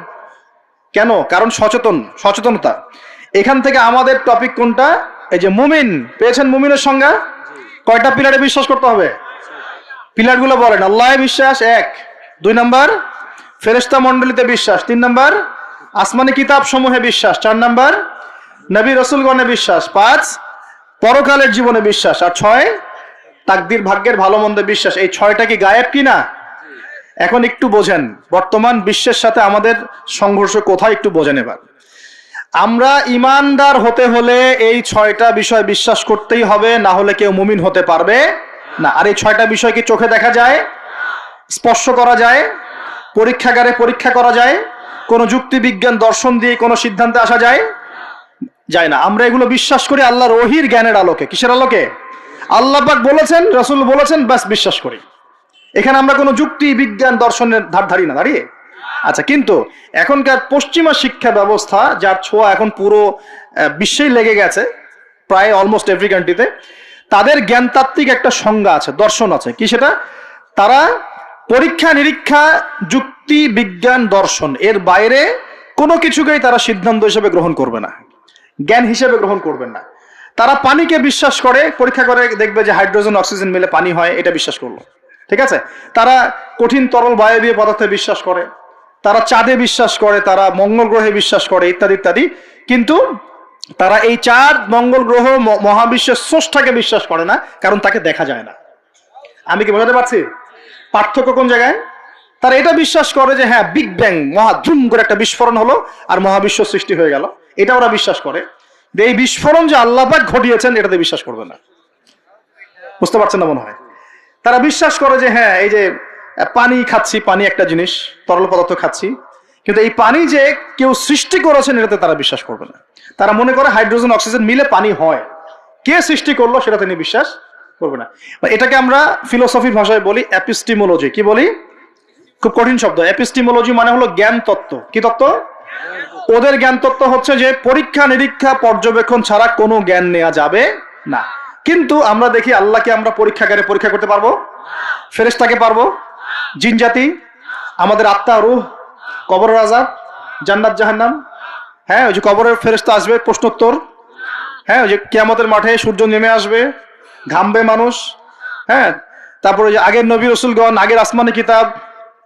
কেন? কারণ সচেতনতা। এখান থেকে আমাদের টপিক কোনটা? এই যে মুমিন পেয়েছেন, মুমিনের সংজ্ঞা কয়টা পিলারে বিশ্বাস করতে হবে? পিলারগুলো বলেন। আল্লাহ বিশ্বাস 1, 2 নাম্বার ফেরেশতা মণ্ডলীতে বিশ্বাস, 3 নাম্বার আসমানি কিতাব সমূহে বিশ্বাস, 4 নাম্বার নবী রাসূলগণে বিশ্বাস, 5 পরকালের জীবনে বিশ্বাস, আর 6 তাকদীর ভাগ্যের ভালো মন্দে বিশ্বাস। এই 6টা কি গায়েব কিনা? এখন একটু বোঝেন বর্তমান বিশ্বের সাথে আমাদের সংঘর্ষ কোথায়, একটু বোঝেন এবার। আমরা ইমানদার হতে হলে এই 6টা বিষয় বিশ্বাস করতেই হবে, না হলে কেউ মুমিন হতে পারবে না। আর এই 6টা বিষয় কি চোখে দেখা যায়, স্পর্শ করা যায়, পরীক্ষাগারে পরীক্ষা করা যায়, কোন যুক্তি বিজ্ঞান দর্শন দিয়ে কোনো সিদ্ধান্তে আসা যায়? যায় না। আমরা এগুলো বিশ্বাস করি আল্লাহর ওহীর জ্ঞানের আলোকে। কিসের আলোকে? আল্লাহ পাক বলেছেন, রাসূল বলেছেন, ব্যাস বিশ্বাস করি। এখানে আমরা কোনো যুক্তি বিজ্ঞান দর্শনের ধার ধারি না দাঁড়িয়ে। আচ্ছা, কিন্তু এখনকার পশ্চিমা শিক্ষা ব্যবস্থা, যার ছোঁয়া এখন পুরো বিশ্বেই লেগে গেছে, প্রায় অলমোস্ট এভরি কান্ট্রিতে, তাদের জ্ঞানতাত্ত্বিক একটা সংজ্ঞা আছে, দর্শন আছে। কি সেটা? তারা পরীক্ষা নিরীক্ষা, যুক্তি বিজ্ঞান দর্শন এর বাইরে কোনো কিছুকেই তারা সিদ্ধান্ত হিসেবে গ্রহণ করবে না, জ্ঞান হিসেবে গ্রহণ করবেন না। তারা পানিকে বিশ্বাস করে, পরীক্ষা করে দেখবে যে হাইড্রোজেন অক্সিজেন মিলে পানি হয়, এটা বিশ্বাস করলো, ঠিক আছে। তারা কঠিন তরল বায়বীয় পদার্থে বিশ্বাস করে, তারা চাঁদে বিশ্বাস করে, তারা মঙ্গল গ্রহে বিশ্বাস করে, ইত্যাদি ইত্যাদি। কিন্তু তারা এই চাঁদ, মঙ্গল গ্রহ, মহাবিশ্বের স্রষ্টাকে বিশ্বাস করে না, কারণ তাকে দেখা যায় না। আমি কি বোঝাতে পারছি পার্থক্য কোন জায়গায়? তারা এটা বিশ্বাস করে যে হ্যাঁ, বিগ ব্যাং, মহাধুম করে একটা বিস্ফোরণ হলো আর মহাবিশ্ব সৃষ্টি হয়ে গেল, এটা ওরা বিশ্বাস করে। এই বিস্ফোরণ যে আল্লাহ পাক ঘটিয়েছেন এটাতে বিশ্বাস করবে না। বুঝতে পারছেন না মনে হয়? তারা বিশ্বাস করে যে হ্যাঁ, এই যে পানি খাচ্ছি, পানি একটা জিনিস, তরল পদার্থ খাচ্ছি, কিন্তু এই পানি যে কেউ সৃষ্টি করেছেন এটাতে তারা বিশ্বাস করবে না। তারা মনে করে হাইড্রোজেন অক্সিজেন মিলে পানি হয়, কে সৃষ্টি করলো সেটা তিনি বিশ্বাস করবে না। এটাকে আমরা ফিলোসফির ভাষায় বলি এপিস্টিমোলজি। কি বলি? খুব কঠিন শব্দ। এপিস্টিমোলজি মানে হলো জ্ঞান তত্ত্ব। কি তত্ত্ব? ওদের জ্ঞান তত্ত্ব হচ্ছে যে পরীক্ষা নিরীক্ষা পর্যবেক্ষণ ছাড়া কোনো জ্ঞান নেওয়া যাবে না। কিন্তু আমরা দেখি আল্লাহকে আমরা পরীক্ষাগারে পরীক্ষা করতে পারবো? ফেরেশতাকে পারবো? জিন জাতি, আমাদের আত্মা, রূহ, কবরের আযাব, জান্নাত জাহান্নাম, হ্যাঁ ওই যে কবরের ফেরেশতা আসবে, প্রশ্নোত্তর, হ্যাঁ ওই যে কিয়ামতের মাঠে সূর্য নেমে আসবে, ঘামবে মানুষ, হ্যাঁ তারপরে যে আগের নবী রাসূলগণ, আগের আসমানি কিতাব,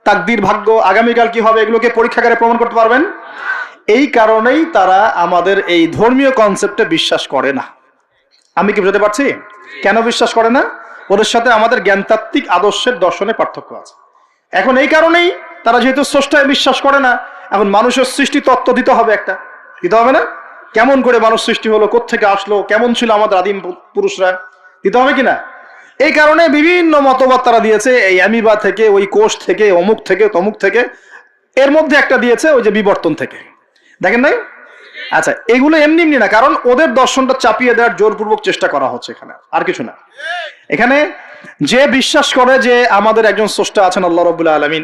তাকদীর ভাগ্য, আগামীকাল কি হবে, এগুলোকে পরীক্ষাগারে প্রমাণ করতে পারবেন? এই কারণেই তারা আমাদের এই ধর্মীয় কনসেপ্টে বিশ্বাস করে না। আমি কি বুঝতে পারছি কেন বিশ্বাস করে না? ওদের সাথে আমাদের জ্ঞানতাত্ত্বিক আদর্শের দর্শনে পার্থক্য আছে। এখন এই কারণেই তারা যেহেতু স্রষ্টায় বিশ্বাস করে না, এখন মানুষের সৃষ্টি তত্ত্ব দিতে হবে, একটা দিতে হবে না? কেমন করে মানুষ সৃষ্টি হলো, কোত্থেকে আসলো, কেমন ছিল আমাদের আদিম পুরুষরা, দিতে হবে কিনা? এই কারণে বিভিন্ন মতবাদ তারা দিয়েছে, এই অ্যামিবা থেকে, ওই কোষ থেকে, অমুক থেকে, তমুক থেকে, এর মধ্যে একটা দিয়েছে ওই যে বিবর্তন থেকে। দেখেন নাই? আচ্ছা, এগুলো এমনি এমনি না, কারণ ওদের দর্শনটা চাপিয়ে দেওয়ার জোরপূর্বক চেষ্টা করা হচ্ছে এখানে, আর কিছু না। এখানে যে বিশ্বাস করে যে আমাদের একজন স্রষ্টা আছেন আল্লাহ রাব্বুল আলামিন,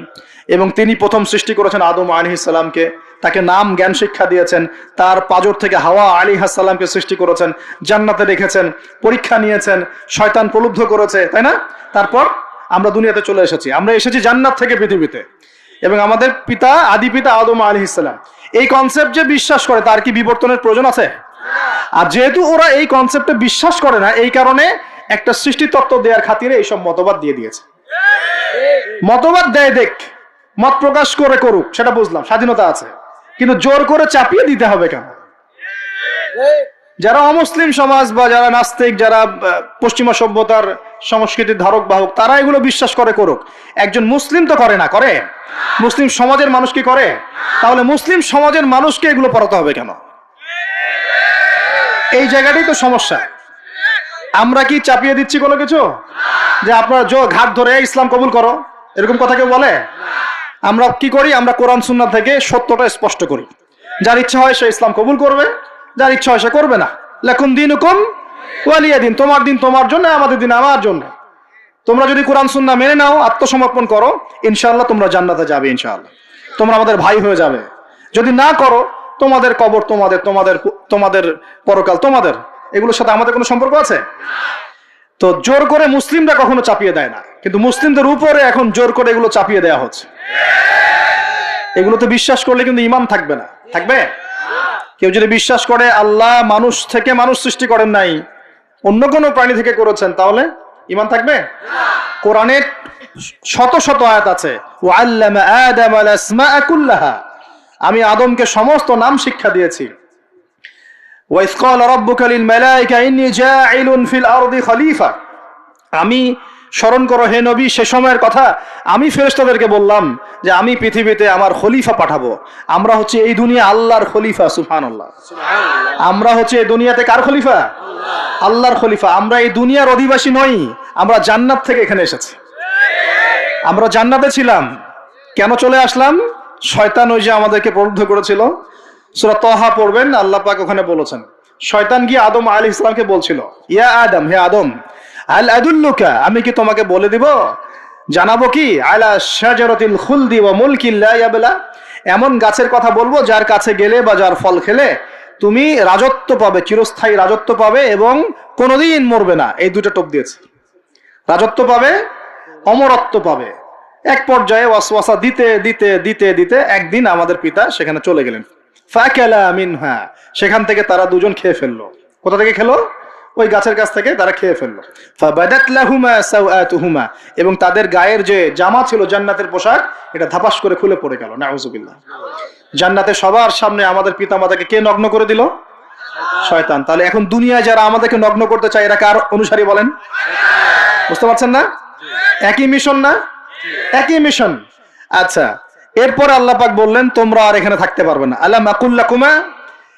এবং তিনি প্রথম সৃষ্টি করেছেন আদম আলাইহিস সালামকে, তাকে নাম জ্ঞান শিক্ষা দিয়েছেন, তার পাজর থেকে হাওয়া আলাইহিস সালামকে সৃষ্টি করেছেন, জান্নাতে রেখেছেন, পরীক্ষা নিয়েছেন, শয়তান প্রলুব্ধ করেছে, তাই না? তারপর আমরা দুনিয়াতে চলে এসেছি, আমরা এসেছি জান্নাত থেকে পৃথিবীতে, এবং আমাদের পিতা, আদি পিতা আদম আলাইহিস সালাম। এই কনসেপ্ট যে বিশ্বাস করে তার কি বিবর্তনের প্রয়োজন আছে? আর যেহেতু ওরা এই কনসেপ্টে বিশ্বাস করে না, এই কারণে একটা সৃষ্টি তত্ত্ব দেওয়ার খাতিরে এইসব মতবাদ দিয়ে দিয়েছে। মতবাদ দেয় দেখ, মত প্রকাশ করে করুক, সেটা বুঝলাম, স্বাধীনতা আছে, কিন্তু জোর করে চাপিয়ে দিতে হবে কেন? যারা অমুসলিম সমাজ বা যারা নাস্তিক, যারা পশ্চিমা সভ্যতার সংস্কৃতির ধারক বাহক, তারা এগুলো বিশ্বাস করে করুক। একজন মুসলিম তো করে না, করে? মুসলিম সমাজের মানুষ কি করে? তাহলে মুসলিম সমাজের মানুষকে এগুলো পড়াতে হবে কেন? এই জায়গাটাই তো সমস্যা। আমরা কি চাপিয়ে দিচ্ছি কোনো কিছু? যে আপনার ঘাট ধরে ইসলাম কবুল করো, এরকম কথা কেউ বলে? আমরা কি করি? আমরা কোরআন সুন্নাহ থেকে সত্যটা স্পষ্ট করি। যার ইচ্ছা হয় সে ইসলাম কবুল করবে, যার ইচ্ছা হয় সে করবে না। লাকুম দীনুকুম ওয়ালিয়া দিন, তোমার দিন তোমার জন্য, আমাদের দিন আমার জন্য। তোমরা যদি কোরআন সুন্নাহ মেনে নাও, আত্মসমর্পণ করো, ইনশাআল্লাহ তোমরা জান্নাতে যাবে, ইনশাআল্লাহ তোমরা আমাদের ভাই হয়ে যাবে। যদি না করো, তোমাদের কবর তোমাদের, তোমাদের তোমাদের পরকাল তোমাদের, এগুলোর সাথে আমাদের কোনো সম্পর্ক আছে? তো জোর করে মুসলিমরা কখনো চাপিয়ে দেয় না, কিন্তু মুসলিমদের উপরে এখন জোর করে এগুলো চাপিয়ে দেওয়া হচ্ছে। এগুলোতে বিশ্বাস করলে কিন্তু ঈমান থাকবে না। থাকবে? কেউ যদি বিশ্বাস করে আল্লাহ মানুষ থেকে মানুষ সৃষ্টি করেন নাই, অন্য কোনো প্রাণী থেকে করেছেন, তাহলে ঈমান থাকবে? কোরআনের শত শত আয়াত আছে, ওয়াল্লামা আদামাল আসমাআ কুল্লাহা, আমি আদমকে সমস্ত নাম শিক্ষা দিয়েছি। ওয়াইজ ক্বালা রাব্বুকা লিল মালায়েকা ইন্নী জাঈলুন ফিল আরদি খলিফা, আমি, স্মরণ করো হে নবী সে সময়ের কথা, আমি ফেরেশতাদেরকে বললাম যে আমি পৃথিবীতে আমার খলিফা পাঠাবো। আমরা হচ্ছে এই দুনিয়া আল্লাহর খলিফা, সুবহানাল্লাহ। আমরা হচ্ছে এই দুনিয়াতে কার খলিফা? আল্লাহর খলিফা। আমরা এই দুনিয়ার অধিবাসী নই, আমরা জান্নাত থেকে এখানে এসেছি। আমরা জান্নাতে ছিলাম, কেন চলে আসলাম? শয়তান ওই যে আমাদেরকে প্রলুব্ধ করেছিল। সূরা তাহা পড়বেন, আল্লাহ পাক ওখানে বলেছেন, শয়তান গিয়ে আদম আলাইহিস সালামকে বলছিল, ইয়া আদম, হে আদম, আল আদুল্লুকা, আমি কি তোমাকে বলে দিব, জানাবো কি, আলা শাজারাতিল খুলদি ওয়া মুলকিন লা ইয়াবলা, এমন গাছের কথা বলবো যার কাছে গেলে বা যার ফল খেলে তুমি রাজত্ব পাবে, চিরস্থায়ী রাজত্ব পাবে এবং কোনোদিন মরবে না। এই দুটো টোপ দিয়েছে, রাজত্ব পাবে, অমরত্ব পাবে। এক পর্যায়ে ওয়াসওয়াসা দিতে দিতে দিতে দিতে একদিন আমাদের পিতা সেখানে চলে গেলেন। ফাকালা মিনহা, সেখান থেকে তারা দুজন খেয়ে ফেললো। কোথা থেকে খেলো? ওই গাছের কাছ থেকে তারা খেয়ে ফেললো। ফাবাদাত লাহুমা সাওআতুহুমা, এবং তাদের গায়ের যে জামা ছিল জান্নাতের পোশাক, এটা ধাপাস করে খুলে পড়ে গেল। নাউযুবিল্লাহ। জান্নাতে সবার সামনে আমাদের পিতামাতাকে কে নগ্ন করে দিল? শয়তান। তাহলে এখন দুনিয়ায় যারা আমাদেরকে নগ্ন করতে চায়, এরা কার অনুসারী বলেন? বুঝতে পারছেন না? একই মিশন না? একই মিশন। আচ্ছা, এরপর আল্লাহ পাক বললেন তোমরা আর এখানে থাকতে পারবে না। আলাম আকুল লাকুমা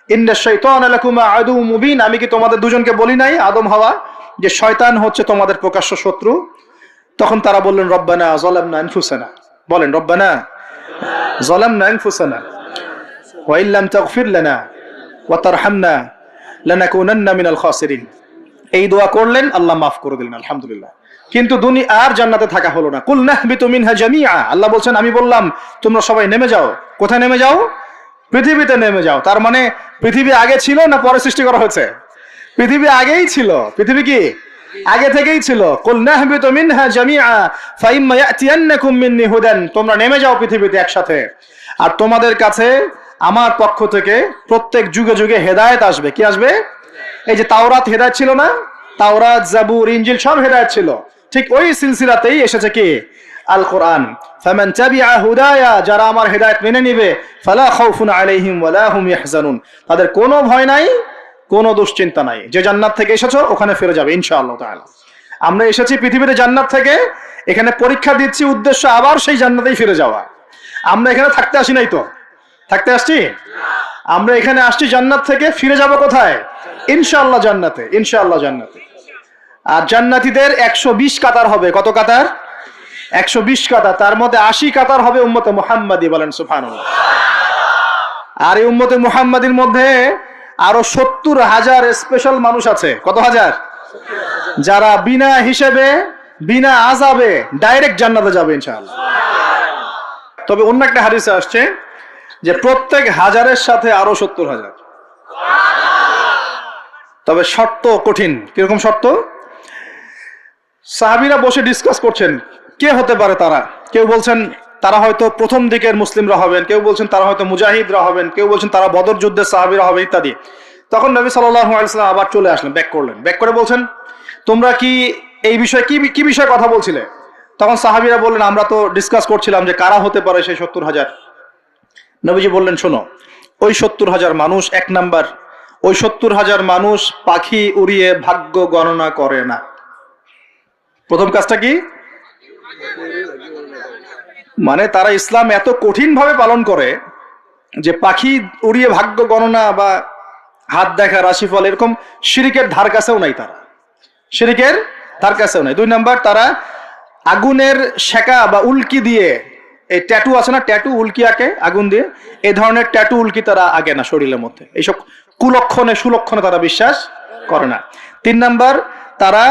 ইন্না শাইতানা লাকুমা আদুউম মুবিন, আমি কি তোমাদের দুজনকে বলি নাই, আদম হাওয়া, যে শয়তান হচ্ছে তোমাদের প্রকাশ্য শত্রু? তখন তারা বললেন রব্বানা যালামনা আনফুসানা, বলেন রব্বানা যালামনা আনফুসানা ওয়া ইল্লাম তাগফির লানা ওয়া তারহামনা লানাকুনান্না মিনাল খাসিরিন। এই দোয়া করলেন, আল্লাহ মাফ করে দিলেন, আলহামদুলিল্লাহ। কিন্তু দুনিয়া আর জান্নাতে থাকা হলো না। কুল নাহবিতু মিনহা জামিআ, আল্লাহ বলছেন আমি বললাম তোমরা সবাই নেমে যাও। কোথায় নেমে যাও? পৃথিবীতে নেমে যাও। তার মানে পৃথিবী আগে ছিল না পরে সৃষ্টি করা হয়েছে? পৃথিবী আগেই ছিল। পৃথিবী কি আগে থেকেই ছিল। কুল নাহবিতু মিনহা জামিআ ফাইম্মা ইয়াতিয়ান্নাকুম মিন্নি হুদান, তোমরা নেমে যাও পৃথিবীতে একসাথে, আর তোমাদের কাছে আমার পক্ষ থেকে প্রত্যেক যুগে যুগে হেদায়েত আসবে। কি আসবে? এই যে তাওরাত হেদায়েত ছিল না? তাওরাত, জাবুর, ইনজিল সব হেদায়েত ছিল। ঠিক ওই সিলসিলাতেই এসেছে কি? আল কোরআন। ফামান তাবিআ হুদায়া, যারা আমার হেদায়েত মেনে নিবে, ফালা খাউফুন আলাইহিম ওয়ালা হুম ইয়াহজানুন, তাদের কোনো ভয় নাই, কোনো দুশ্চিন্তা নাই। যে জান্নাত থেকে এসেছো ওখানে ফিরে যাবে ইনশাআল্লাহ তাআলা। আমরা এসেছি পৃথিবীতে জান্নাত থেকে, এখানে পরীক্ষা দিচ্ছি, উদ্দেশ্য আবার সেই জান্নাতেই ফিরে যাওয়া। আমরা এখানে থাকতে আসি নাই তো, থাকতে আসছি? আমরা এখানে আসছি জান্নাত থেকে, ফিরে যাব কোথায়? ইনশাআল্লাহ জান্নাতে, ইনশাআল্লাহ জান্নাতে। আর জান্নাতীদের 120 কাতার হবে। কত কাতার? 120 কাতার। তার মধ্যে 80 কাতার হবে উম্মতে মুহাম্মাদি, বলেন সুবহানাল্লাহ। আর এই উম্মতে মুহাম্মাদির মধ্যে আরো 70,000 স্পেশাল মানুষ আছে। কত হাজার? যারা বিনা হিসেবে, বিনা আযাবে ডাইরেক্ট জান্নাতে যাবে ইনশাআল্লাহ। তবে অন্য একটা হাদিসে আসছে যে প্রত্যেক হাজারের সাথে আরো 70,000। তবে শর্ত কঠিন। কিরকম শর্ত? সাহাবীরা বসে ডিসকাস করছেন কে হতে পারে তারা। কেউ বলছেন তারা হয়তো প্রথম দিকের মুসলিমরা হবেন, কেউ বলছেন তারা হয়তো মুজাহিদরা হবেন, কেউ বলছেন তারা বদর যুদ্ধের সাহাবীরা হবে ইত্যাদি। তখন নবী সাল্লাল্লাহু আলাইহি ওয়াসাল্লাম আবার চলে আসলেন, ব্যাক করলেন। ব্যাক করে বলছেন তোমরা কি এই বিষয়ে কি বিষয়ে কথা বলছিলে? তখন সাহাবীরা বললেন আমরা তো ডিসকাস করছিলাম যে কারা হতে পারে সেই 70,000। নবীজি বললেন শোনো, ওই 70,000 মানুষ, এক নাম্বার, ওই 70,000 মানুষ পাখি উড়িয়ে ভাগ্য গণনা করে না। প্রথম কাজটা কি? মানে তারা ইসলাম এত কঠিন ভাবে পালন করে যে পাখি উড়িয়ে ভাগ্য গণনা বা হাত দেখা, রাশিফল, এরকম শিরিকের ধার কাছেও নাই। তারা শিরিকের ধার কাছেও নাই। 2 নাম্বার, তারা আগুনের শেকা বা উল্কি দিয়ে, এই ট্যাটু আছে না, ট্যাটু উল্কি আঁকে আগুন দিয়ে, এই ধরনের ট্যাটু উল্কি তারা আগে না শরীরের মধ্যে। এইসব কুলক্ষণে সুলক্ষণে তারা বিশ্বাস করে না। 3 নাম্বার, তারা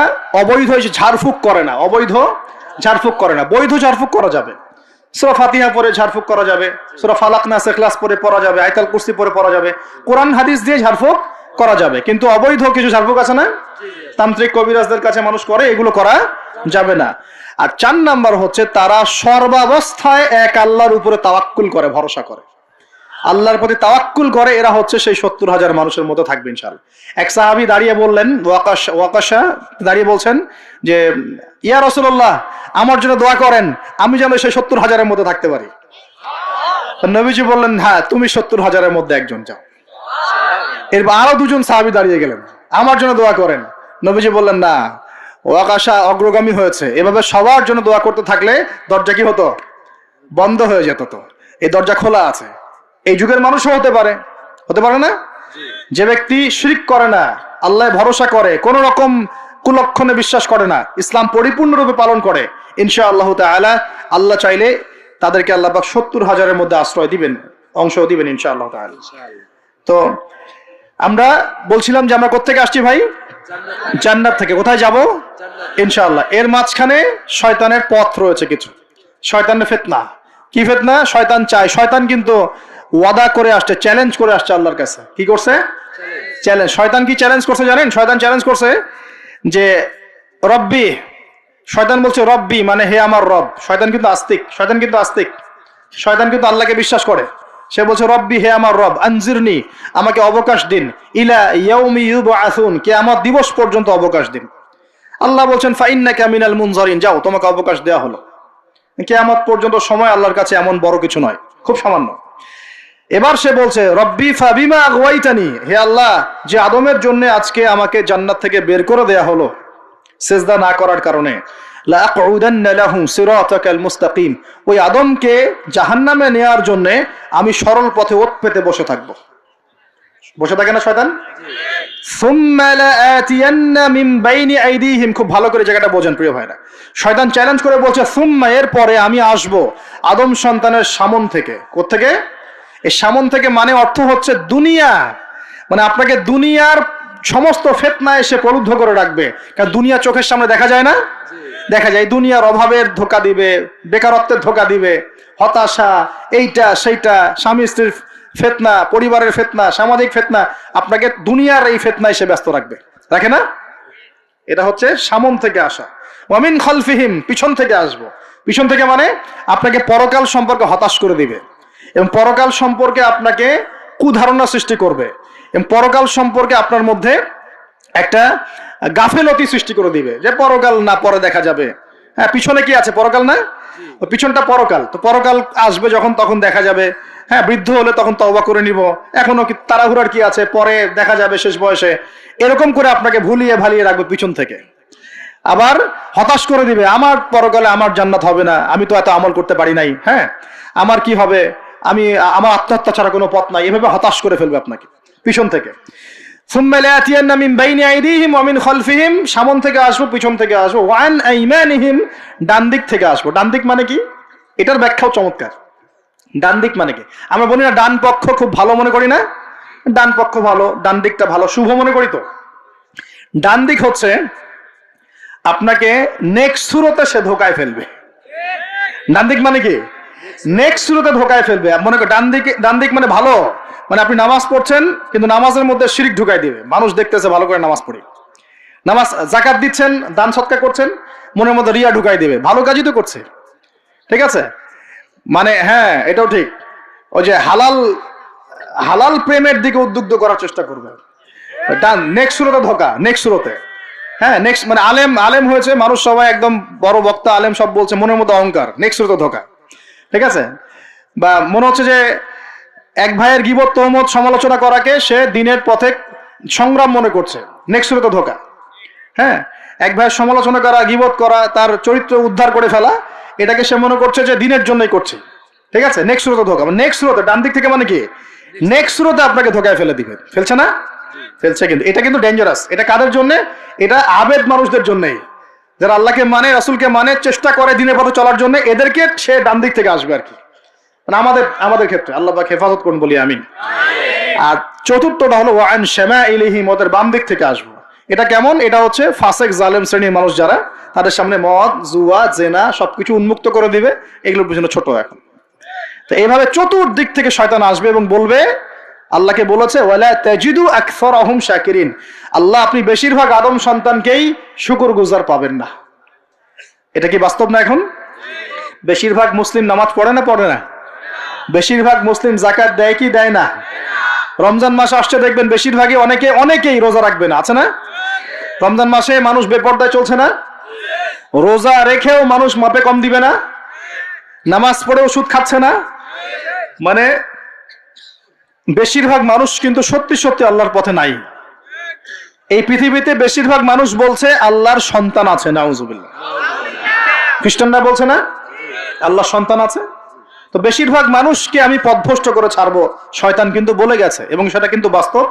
অবৈধ ঝাড়ফুঁক করে না। অবৈধ ঝাড়ফুঁক করে না। বৈধ ঝাড়ফুঁক করা যাবে। সূরা ফাতিহা পড়ে ঝাড়ফুঁক করা যাবে, সূরা ফালাক নাস ইখলাস পড়ে পড়া যাবে, আয়াতুল কুরসি পড়ে পড়া যাবে, কোরআন হাদিস দিয়ে ঝাড়ফুঁক করা যাবে। কিন্তু অবৈধ কিছু ঝাড়ফুঁক আছে না, তান্ত্রিক কবিরাজদের কাছে মানুষ করে, এগুলো করা যাবে না। আর 4 নাম্বার হচ্ছে তারা সর্বাবস্থায় এক আল্লাহর উপরে তাওয়াক্কুল করে, ভরসা করে, আল্লাহর প্রতি তাওয়াক্কুল করে। এরা হচ্ছে সেই 70,000 মানুষের মতো থাকবে ইনশাআল্লাহ। এক সাহাবী দাঁড়িয়ে বললেন, ওয়াকাশা দাঁড়িয়ে বলছেন যে ইয়া রাসূলুল্লাহ, আমার জন্য দোয়া করেন, আমি যেন সেই 70,000-এর মধ্যে থাকতে পারি। নবীজি বললেন, হ্যাঁ তুমি 70,000-এর মধ্যে একজন, যাও। এরপর আরো 2 সাহাবী দাঁড়িয়ে গেলেন, আমার জন্য দোয়া করেন। নবীজি বললেন, না, ওয়াকাশা অগ্রগামী হয়েছে। এভাবে সবার জন্য দোয়া করতে থাকলে দরজা কি হতো? বন্ধ হয়ে যেত। তো এই দরজা খোলা আছে। এই যুগের মানুষও হতে পারে, হতে পারে না? যে ব্যক্তি শিরক করে না, আল্লাহ ভরসা করে, কোন রকম কুলক্ষণে বিশ্বাস করে না, ইসলাম পরিপূর্ণরূপে পালন করে, ইনশাআল্লাহ তাআলা আল্লাহ চাইলে তাদেরকে আল্লাহ পাক 70,000-এর মধ্যে আশ্রয় দিবেন, অংশ দিবেন ইনশাআল্লাহ তাআলা। তো আমরা বলছিলাম যে আমরা কোত্থেকে আসছি ভাই? জান্নাত থেকে। কোথায় যাব? ইনশাআল্লাহ। এর মাঝখানে শয়তানের পথ রয়েছে কিছু, শয়তানের ফিতনা। কি ফিতনা? শয়তান চায়, শয়তান কিন্তু ওয়াদা করে আসছে, চ্যালেঞ্জ করে আসছে আল্লাহর কাছে। কি করছে? চ্যালেঞ্জ। শয়তান কি চ্যালেঞ্জ করছে জানেন? শয়তান চ্যালেঞ্জ করছে যে রব্বি, শয়তান বলছে রব্বি মানে হে আমার রব। শয়তান কিন্তু আস্তিক, শয়তান কিন্তু আস্তিক, শয়তান কিন্তু আল্লাহকে বিশ্বাস করে। সে বলছে রব্বি, হে আমার রব, আনজিরনি, আমাকে অবকাশ দিন, ইলা ইয়াউমি ইউবআসুন, কিয়ামত দিবস পর্যন্ত অবকাশ দিন। আল্লাহ বলছেন ফাইন্নাকা মিনাল মুনজারিন, যাও, তোমাকে অবকাশ দেওয়া হলো। কিয়ামত পর্যন্ত সময় আল্লাহর কাছে এমন বড় কিছু নয়, খুব সামান্য। এবার সে বলছে রব্বি ফাবিমা আগওয়াইতানি, হে আল্লাহ, যে আদমের জন্য আজকে আমাকে জান্নাত থেকে বের করে দেয়া হলো সিজদা না করার কারণে, লা আকুদান্না লাহু সিরাতাকাল মুস্তাকিম, ওই আদমকে জাহান্নামে নেয়ার জন্য আমি সরল পথে ওত পেতে বসে থাকবো। বসে থাকে না শয়তান? সুম্মা লাআতিয়ান্না মিন বাইনি আইদিহিম, খুব ভালো করে জায়গাটা বোঝেন প্রিয় ভাইরা। শয়তান চ্যালেঞ্জ করে বলছে সুম্মা, এর পরে আমি আসব আদম সন্তানের সামন থেকে। কোত্থেকে? এই সামন থেকে মানে অর্থ হচ্ছে দুনিয়া, মানে আপনাকে দুনিয়ার সমস্ত ফিতনা এসে প্রলুব্ধ করে রাখবে। কারণ দুনিয়া চোখের সামনে দেখা যায় না, দেখা যায়। দুনিয়ার অভাবের ধোঁকা দিবে, বেকারত্বের ধোঁকা দিবে, হতাশা, এইটা সেইটা, স্বামী স্ত্রীর ফিতনা, পরিবারের ফিতনা, সামাজিক ফিতনা, আপনাকে দুনিয়ার এই ফিতনা এসে ব্যস্ত রাখবে, রাখে না? এটা হচ্ছে সামন থেকে আসা। ওয়া মিন খালফিহিম, পিছন থেকে আসবো। পিছন থেকে মানে আপনাকে পরকাল সম্পর্কে হতাশ করে দিবে, এবং পরকাল সম্পর্কে আপনাকে কুধারণা সৃষ্টি করবে, এবং পরকাল সম্পর্কে আপনার মধ্যে একটা গাফেলতি সৃষ্টি করে দিবে যে পরকাল না, পরে দেখা যাবে। হ্যাঁ, পিছনে কি আছে? পরকাল না? পিছনটা পরকাল। তো পরকাল আসবে যখন, তখন দেখা যাবে। হ্যাঁ, বৃদ্ধ হলে তখন তওবা করে নিব, এখনো কি তাড়াহুড়ার কি আছে, পরে দেখা যাবে শেষ বয়সে। এরকম করে আপনাকে ভুলিয়ে ভালিয়ে রাখবে পিছন থেকে। আবার হতাশ করে দিবে, আমার পরকালে আমার জান্নাত হবে না, আমি তো এত আমল করতে পারি নাই, হ্যাঁ, আমার কি হবে, আমার আত্মহত্যা ছাড়া কোনো পথ নাই। এভাবে হতাশ করে ফেলবে আপনাকে পিছন থেকে। সুম্মা লাআতিয়ান্না মিন বাইনি আইদিহিম ওয়া মিন খালফিহিম, সামন থেকে আসবো, পিছন থেকে আসবো, ওয়া আন আইমানিহিম, ডান দিক থেকে আসবো। ডান দিক মানে কি? এটার ব্যাখ্যাও চমৎকার। ডান দিক মানে কি? আমরা বলি না ডান পক্ষ খুব ভালো মনে করি না? ডান পক্ষ ভালো, ডান দিকটা ভালো, শুভ মনে করি। তো ডান দিক হচ্ছে আপনাকে নেক্সট সুরতে সে ধোকায় ফেলবে। ডান দিক মানে কি? নেক্সট সুরতে ধোকায় ফেলবে। মনে করেন ডান দিক মানে ভালো, মানে আপনি নামাজ পড়ছেন কিন্তু নামাজের মধ্যে শিরক ঢুকাই দিবে। মানুষ দেখতেছে ভালো করে নামাজ পড়ি, নামাজ যাকাত দিচ্ছেন, দান সৎকার করছেন, মনের মধ্যে রিয়া ঢুকাই দিবে। ভালো কাজই তো করছে, ঠিক আছে? মানে হ্যাঁ, এটাও ঠিক। ওই যে হালাল প্রেমের দিকে উদ্বুদ্ধ করার চেষ্টা করবে। ডান নেক্সট সুরতে ধোকা, নেক্সট সুরতে। হ্যাঁ, নেক্সট মানে আলেম হয়েছে মানুষ, সবাই একদম বড় বক্তা আলেম সব বলছে, মনের মধ্যে অহংকার, নেক্সট সুরতে ধোকা, ঠিক আছে? বা মনে হচ্ছে যে এক ভাইয়ের গীবত তহমত সমালোচনা করাকে সে দিনের পথে সংগ্রাম মনে করছে, নেক্সট সুরতে ধোকা। হ্যাঁ, এক ভাইয়ের সমালোচনা করা, গীবত করা, তার চরিত্র উদ্ধার করে ফেলা, এটাকে সে মনে করছে যে দিনের জন্যই করছে। ঠিক আছে, নেক্সট সুরতে ধোকা, নেক্সট সুরতে ডান দিক থেকে মানে কি নেক্সট সুরতে আপনাকে ধোকায় ফেলে দিবে। ফেলছে না? ফেলছে। কিন্তু এটা কিন্তু ডেঞ্জারাস। এটা কাদের জন্য? এটা আবেদ মানুষদের জন্যই, যারা আল্লাহকে মানে, রাসূলকে মানে, চেষ্টা করে দিনের পথে চলার জন্য, এদেরকে সে ডান দিক থেকে আসবে আর কি। মানে আমাদের ক্ষেত্রে আল্লাহ পাক হেফাজত করুন, বলি আমিন। আর চতুর্থটা হলো ওয়ান শামাইলিহিম, ওদের বাম দিক থেকে আসবো। এটা কেমন? এটা হচ্ছে ফাসেক জালেম শ্রেণীর মানুষ যারা, তাদের সামনে মদ, জুয়া, জেনা সবকিছু উন্মুক্ত করে দিবে। এগুলোর পিছনে ছোট এখন। তো এইভাবে চতুর্দিক থেকে শয়তান আসবে এবং বলবে, আল্লাহকে বলেছে ওয়ালা তাজিদু আকসারহুম শাকিরিন, আল্লাহ আপনি বেশিরভাগ আদম সন্তানকেই শুকরগুজার পাবেন না। এটা কি বাস্তব না? এখন বেশিরভাগ মুসলিম নামাজ পড়ে না পড়ে না? বেশিরভাগ মুসলিম যাকাত দেয় কি দেয় না? রমজান মাস আসছে, দেখবেন বেশিরভাগই অনেকেই রোজা রাখবে না, আছে না? রমজান মাসে মানুষ বেপরদায় চলছে না? রোজা রেখেও মানুষ মাপে কম দিবে না? নামাজ পড়েও সুদ খাচ্ছে না? মানে বেশিরভাগ মানুষ কিন্তু সত্যি সত্যি আল্লাহর পথে নাই। এই পৃথিবীতে বেশিরভাগ মানুষ বলছে আল্লাহর সন্তান আছে, নাউজুবিল্লাহ। খ্রিস্টানরা বলছে না আল্লাহর সন্তান আছে? তো বেশিরভাগ মানুষকে আমি পথভ্রষ্ট করে ছাড়বো, শয়তান কিন্তু বলে গেছে, এবং সেটা কিন্তু বাস্তব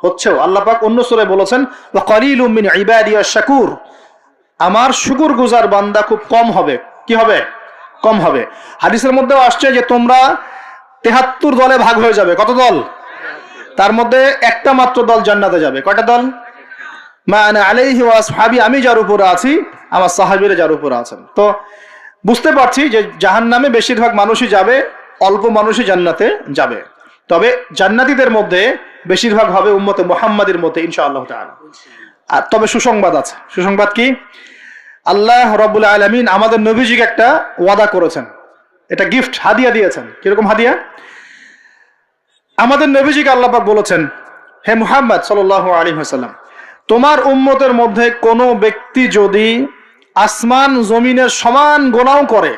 হচ্ছেও। আল্লাহ পাক অন্য সূরায় বলেছেন ওয়া কালিলুম মিন ইবাদিয়াশ শাকুর, আমার শুকরগুজার বান্দা খুব কম হবে। কি হবে? কম হবে। হাদিসের মধ্যেও আসছে যে তোমরা ৭৩ দলে ভাগ হয়ে যাবে। কত দল? তার মধ্যে একটা মাত্র দল জান্নাতে যাবে। কয়টা দল? মা আনা আলাইহি ওয়া আসহাবি, আমি যার উপরে আছি, আমার সাহাবীরা যার উপরে আছেন। তো বুঝতে পারছি যে জাহান্নামে বেশিরভাগ মানুষই যাবে, অল্প মানুষই জান্নাতে যাবে। তবে জান্নাতীদের মধ্যে বেশিরভাগ হবে উম্মতে মুহাম্মাদের মধ্যে ইনশাআল্লাহ তাআলা। আর তবে সুসংবাদ আছে। সুসংবাদ কি? আল্লাহ রাব্বুল আলামিন আমাদের নবীজিকে একটা ওয়াদা করেছেন, এটা গিফট, হাদিয়া দিয়েছেন। কিরকম হাদিয়া? আমাদের নবীজিকে আল্লাহ পাক বলেছেন, হে মুহাম্মদ সাল্লাল্লাহু আলাইহি ওয়াসাল্লাম, তোমার উম্মতের মধ্যে কোনো ব্যক্তি যদি আসমান জমিনের সমান গুনাহ করে,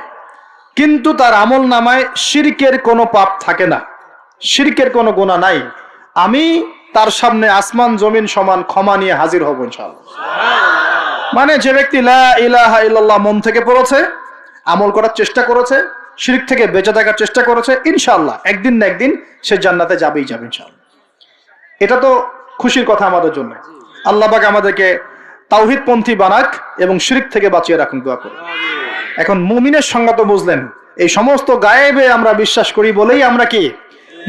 কিন্তু তার আমল নামায় শিরকের কোনো পাপ থাকে না, শিরকের কোনো গুনাহ নাই, আমি তার সামনে আসমান জমিন সমান ক্ষমা নিয়ে হাজির হব ইনশাআল্লাহ। মানে যে ব্যক্তি লা ইলাহা ইল্লাল্লাহ মন থেকে পড়েছে, আমল করার চেষ্টা করেছে, শিরক থেকে বেঁচে থাকার চেষ্টা করেছে, ইনশাআল্লাহ একদিন না একদিন সে জান্নাতে যাবেই যাবে ইনশাআল্লাহ। এটা তো খুশির কথা আমাদের জন্য। আল্লাহ পাক আমাদেরকে তাওহীদপন্থী বানাক এবং শিরক থেকে বাঁচিয়ে রাখুন, দোয়া করি। এখন মুমিনের সংজ্ঞা তো বুঝলেন, এই সমস্ত গায়েবে আমরা বিশ্বাস করি বলেই আমরা কি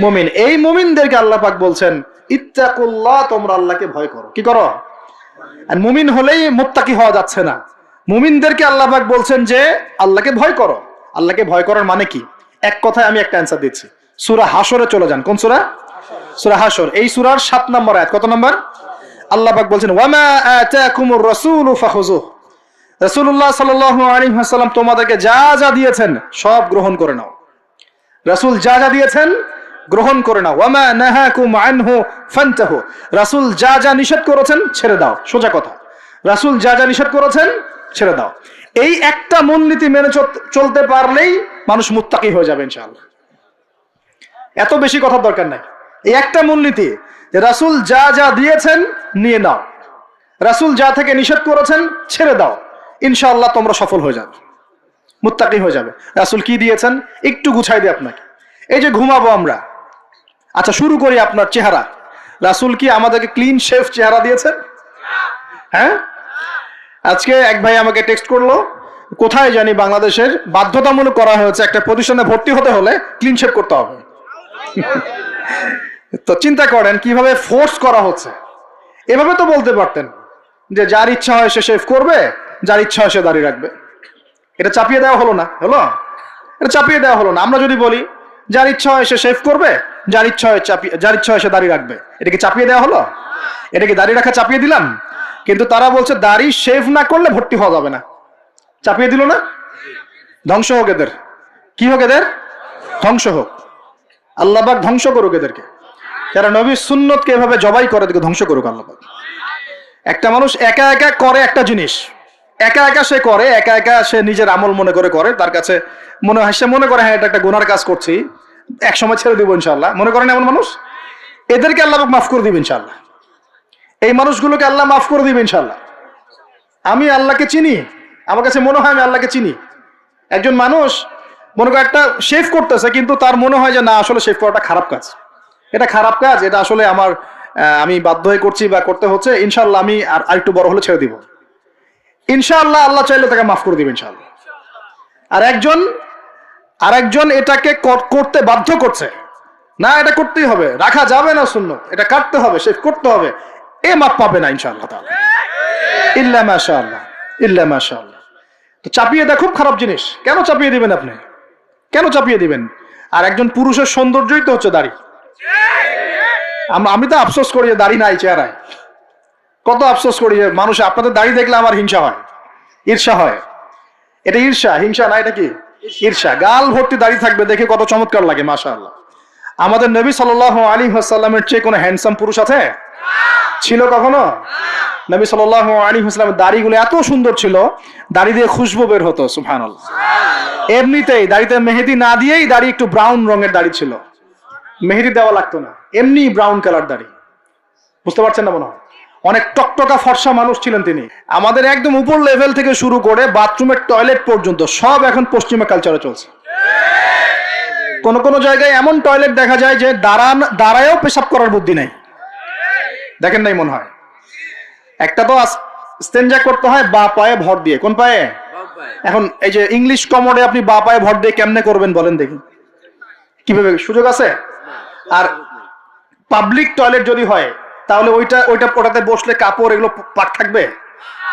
মুমিন। এই মুমিনদেরকে আল্লাহ পাক বলছেন ইত্তাকুল্লাহ, তোমরা আল্লাহকে ভয় করো। কি করো? আর মুমিন হলেই মুত্তাকি হওয়া যাচ্ছে না। মুমিনদেরকে আল্লাহ পাক বলছেন যে আল্লাহকে ভয় করো। আল্লাহকে ভয় করার মানে কি? এক কথায় আমি একটা অ্যানসার দিচ্ছি। সূরা হাশরে চলে যান। কোন সূরা? সূরা হাশর। এই সূরার 7 নম্বর আয়াত। কত নম্বর? আল্লাহ পাক বলছেন ওয়ামা আতাকুমুর রাসূলু ফাখুযুহু, রাসূলুল্লাহ সাল্লাল্লাহু আলাইহি ওয়াসাল্লাম তোমাদেরকে যা যা দিয়েছেন সব গ্রহণ করে নাও। রাসূল যা যা দিয়েছেন গ্রহণ করে নাও। ওয়ামা নাহাকুম আনহু ফান্তাহু, রাসূল যা যা নিষেধ করেছেন ছেড়ে দাও। সোজা কথা, রাসূল যা যা নিষেধ করেছেন ছেড়ে দাও। এই একটা মূলনীতি মেনে চলতে পারলেই মানুষ মুত্তাকি হয়ে যাবে ইনশাআল্লাহ। এত বেশি কথার দরকার নাই। এই একটা মূলনীতি যে রাসূল যা যা দিয়েছেন নিয়ে নাও, রাসূল যা থেকে নিষেধ করেছেন ছেড়ে দাও, ইনশাআল্লাহ তোমরা সফল হয়ে যাবে, মুত্তাকি হয়ে যাবে। রাসূল কি দিয়েছেন একটু গুছাই দিই আপনাকে। এই যে ঘুমাবো আমরা, আচ্ছা শুরু করি আপনার চেহারা। রাসূল কি আমাদেরকে ক্লিন শেভ চেহারা দিয়েছেন? হ্যাঁ, আজকে এক ভাই আমাকে টেক্সট করলো, কোথায় জানি বাংলাদেশের বাধ্যতামূলক করা হয়েছে একটা প্রতিষ্ঠানে ভর্তি হতে হলে ক্লিন শেভ করতে হবে। তো চিন্তা করেন কিভাবে ফোর্স করা হচ্ছে। এভাবে তো বলতে পারতেন যে যার ইচ্ছা হয় সে শেভ করবে, যার ইচ্ছা হয় সে দাড়ি রাখবে। এটা চাপিয়ে দেওয়া হলো না? হলো? এটা চাপিয়ে দেওয়া হলো না? আমরা যদি বলি যার ইচ্ছা হয় সে শেভ করবে, যার ইচ্ছা হয় সে দাড়ি রাখবে, এটা কি চাপিয়ে দেওয়া হলো? এটা কি দাড়ি রাখা চাপিয়ে দিলাম? কিন্তু তারা বলছে দাড়ি শেভ না করলে ভর্তি হওয়া যাবে না। চাপিয়ে দিল না? ধ্বংস হোক এদের। কি হোক এদের? ধ্বংস হোক। আল্লাহ পাক ধ্বংস করুক এদেরকে। যারা নবীর সুন্নতকে এভাবে জবাই করে এদেরকে ধ্বংস করুক আল্লাহ পাক। একটা মানুষ একা একা করে একটা জিনিস, একা একা সে করে, একা একা সে নিজের আমল মনে করে, তার কাছে মনে হয়, সে মনে করে হ্যাঁ এটা একটা গুনার কাজ করছি, এক সময় ছেড়ে দিব ইনশাআল্লাহ, মনে করেন এমন মানুষ, এদেরকে আল্লাহ পাক মাফ করে দিবেন ইনশাআল্লাহ। এই মানুষগুলোকে আল্লাহ মাফ করে দিবে ইনশাআল্লাহ। আমি আল্লাহকে চিনি, আমার কাছে মনে হয় আমি আল্লাহকে চিনি। একজন মানুষ মনে করে একটা শেভ করতেছে, কিন্তু তার মনে হয় যে না, আসলে শেভ করাটা খারাপ কাজ, এটা খারাপ কাজ, এটা আসলে আমি বাধ্য হয়ে করছি বা করতে হচ্ছে, ইনশাআল্লাহ আমি আর একটু বড় হলে ছেড়ে দিব, ইনশাআল্লাহ আল্লাহ চাইলে তাকে মাফ করে দিবে ইনশাআল্লাহ। আর একজন এটাকে করতে বাধ্য করছে, না এটা করতেই হবে, রাখা যাবে না সুন্নাত, এটা কাটতে হবে, শেভ করতে হবে, এ মাফ পাবে না ইনশাআল্লাহ তাআলা, ইল্লা মাশাআল্লাহ, ইল্লা মাশাআল্লাহ। তো চাপিয়ে দেওয়া খুব খারাপ জিনিস। কেন চাপিয়ে দিবেন আপনি? কেন চাপিয়ে দিবেন? আর একজন পুরুষের সৌন্দর্যই তো হচ্ছে দাড়ি। আমি তো আফসোস করি যে দাড়ি নাই চেহারায়, কত আফসোস করি যে মানুষ, আপনাদের দাড়ি দেখলে আমার হিংসা হয়, ঈর্ষা হয়। এটা ঈর্ষা, হিংসা না, এটা কি ঈর্ষা। গাল ভর্তি দাড়ি থাকবে, দেখে কত চমৎকার লাগে, মাশাআল্লাহ। আমাদের নবী সাল্লাল্লাহু আলাইহি ওয়াসাল্লামের চেয়ে কোনো হ্যান্ডসাম পুরুষ আছে? ছিল কখনো? নবী সাল্লাল্লাহু আলাইহি ওয়াসাল্লামের দাড়িগুলো এত সুন্দর ছিল, দাড়ি দিয়ে খুশবু বের হতো, সুবহানাল্লাহ। এমনিতেই দাড়িতে মেহেদি না দিয়েই দাড়ি একটু ব্রাউন রঙের দাড়ি ছিল, মেহেদি দেওয়া লাগতো না, এমনি ব্রাউন কালার দাড়ি। বুঝতে পারছেন না মনে হয়? অনেক টকটকা ফর্সা মানুষ ছিলেন তিনি। আমাদের একদম উপর লেভেল থেকে শুরু করে বাথরুমের টয়লেট পর্যন্ত সব এখন পশ্চিমা কালচারে চলছে। কোন কোন জায়গায় এমন টয়লেট দেখা যায় যে দাঁড়ায়ও পেশাব করার বুদ্ধি নেই, দেখেন নাই মনে হয়? একটা তো স্টেনজা করতে হয় বা পায়ে ভর দিয়ে। কোন পায়ে? এখন এই যে ইংলিশ কমোডে আপনি বা পায়ে ভর দিয়ে কেমনে করবেন বলেন দেখি, কিভাবে সুযোগ আছে? আর পাবলিক টয়লেট যদি হয় তাহলে ওটাতে বসলে কাপড় এগুলো পাক থাকবে,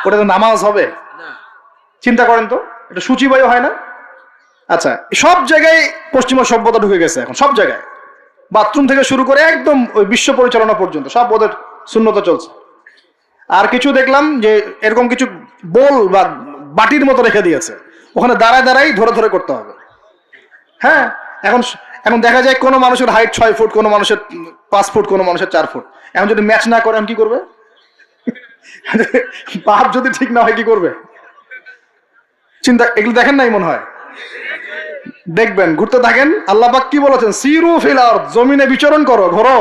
ওটাতে নামাজ হবে? চিন্তা করেন তো, এটা সূচিবায়ু হয় না? আচ্ছা, সব জায়গায় পশ্চিমা সভ্যতা ঢুকে গেছে এখন, সব জায়গায়, বাথরুম থেকে শুরু করে একদম ওই বিশ্ব পরিচালনা পর্যন্ত সব ওদের শূন্যতা চলছে। আর কিছু দেখলাম যে এরকম কিছু বোল বা বাটির মতো রেখে দিয়েছে, ওখানে দাঁড়ায় দাঁড়াই ধরে ধরে করতে হবে। হ্যাঁ, এখন দেখা যায় কোনো মানুষের হাইট 6 ফুট, কোনো মানুষের 5 ফুট, কোনো মানুষের 4 ফুট। এখন যদি ম্যাচ না করে এখন কি করবে? বাপ যদি ঠিক না হয় কি করবে? চিন্তা, এগুলো দেখেন নাই মনে হয়? দেখবেন, ঘুরতে থাকেন। আল্লাহ পাক কি বলেছেন? সিরু ফিল আরদ, জমিনে বিচরণ করো, ঘোরো,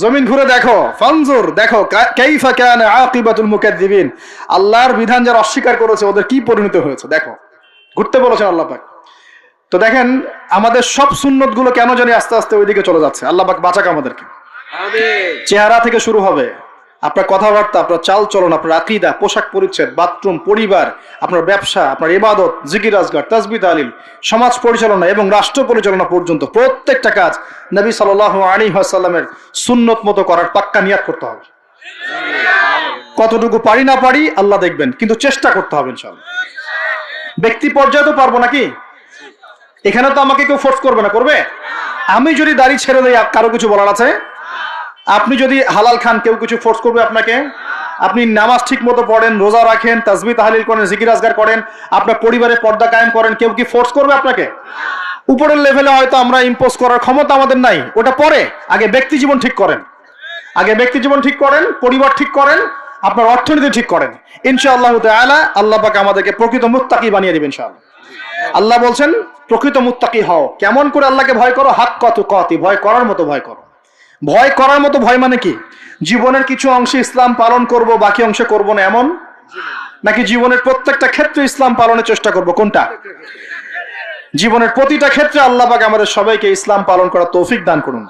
জমিন ঘুরে দেখো, ফানজুর, দেখো কাইফা কানা আকিবাতুল মুকাজ্জিবিন, আল্লাহর বিধান যারা অস্বীকার করেছে ওদের কি পরিণতি হয়েছে দেখো। ঘুরতে বলেছেন আল্লাহ পাক। তো দেখেন আমাদের সব সুন্নত গুলো কেন জানি আস্তে আস্তে ওইদিকে চলে যাচ্ছে। আল্লাহ পাক বাঁচাক আমাদেরকে। চেহারা থেকে শুরু হবে, আপনার কথাবার্তা, আপনার চাল চলন, আপনার আকীদা, পোশাক পরিচ্ছদ, বাথরুম, পরিবার, আপনার ব্যবসা, আপনার ইবাদত, জিকির আজগার, তাসবিহ তাহলিল, সমাজ পরিচালনা এবং রাষ্ট্র পরিচালনা পর্যন্ত প্রত্যেকটা কাজ নবী সাল্লাল্লাহু আলাইহি ওয়াসাল্লামের সুন্নত মতো করার পাক্কা নিয়াত করতে হবে। কতটুকু পারি না পারি আল্লাহ দেখবেন, কিন্তু চেষ্টা করতে হবে ইনশাআল্লাহ। ব্যক্তি পর্যায়ে তো পারবো নাকি? এখানে তো আমাকে কেউ ফোর্স করবে না, করবে? আমি যদি দাড়ি ছেড়ে দেই কারো কিছু বলার আছে? আপনি যদি হালাল খান কেউ কিছু ফোর্স করবে আপনাকে? আপনি নামাজ ঠিক মতো পড়েন, রোজা রাখেন, তাসবিহ তাহলিল করেন, জিকির আজগার করেন, আপনার পরিবারে পর্দা কায়েম করেন, কেউ কি ফোর্স করবে আপনাকে? উপরের লেভেলে হয়তো আমরা ইম্পোজ করার ক্ষমতা আমাদের নাই, ওটা পরে। আগে ব্যক্তি জীবন ঠিক করেন, আগে ব্যক্তি জীবন ঠিক করেন, পরিবার ঠিক করেন, আপনার অর্থনীতি ঠিক করেন। ইনশাআল্লাহ তাআলা আল্লাহ পাক আমাদেরকে প্রকৃত মুত্তাকি বানিয়ে দিবেন ইনশাআল্লাহ। আল্লাহ বলছেন প্রকৃত মুত্তাকি হও। কেমন করে আল্লাহকে ভয় করো? হাক্কা তুকাতি, ভয় করার মতো ভয় করো। ভয় করার মতো ভয় মানে কি? জীবনের কিছু অংশে ইসলাম পালন করব, বাকি অংশে করব না, এমন? নাকি জীবনের প্রত্যেকটা ক্ষেত্রে ইসলাম পালনের চেষ্টা করব? কোনটা? জীবনের প্রতিটা ক্ষেত্রে আল্লাহ পাক আমাদের সবাইকে ইসলাম পালন করার তৌফিক দান করুন।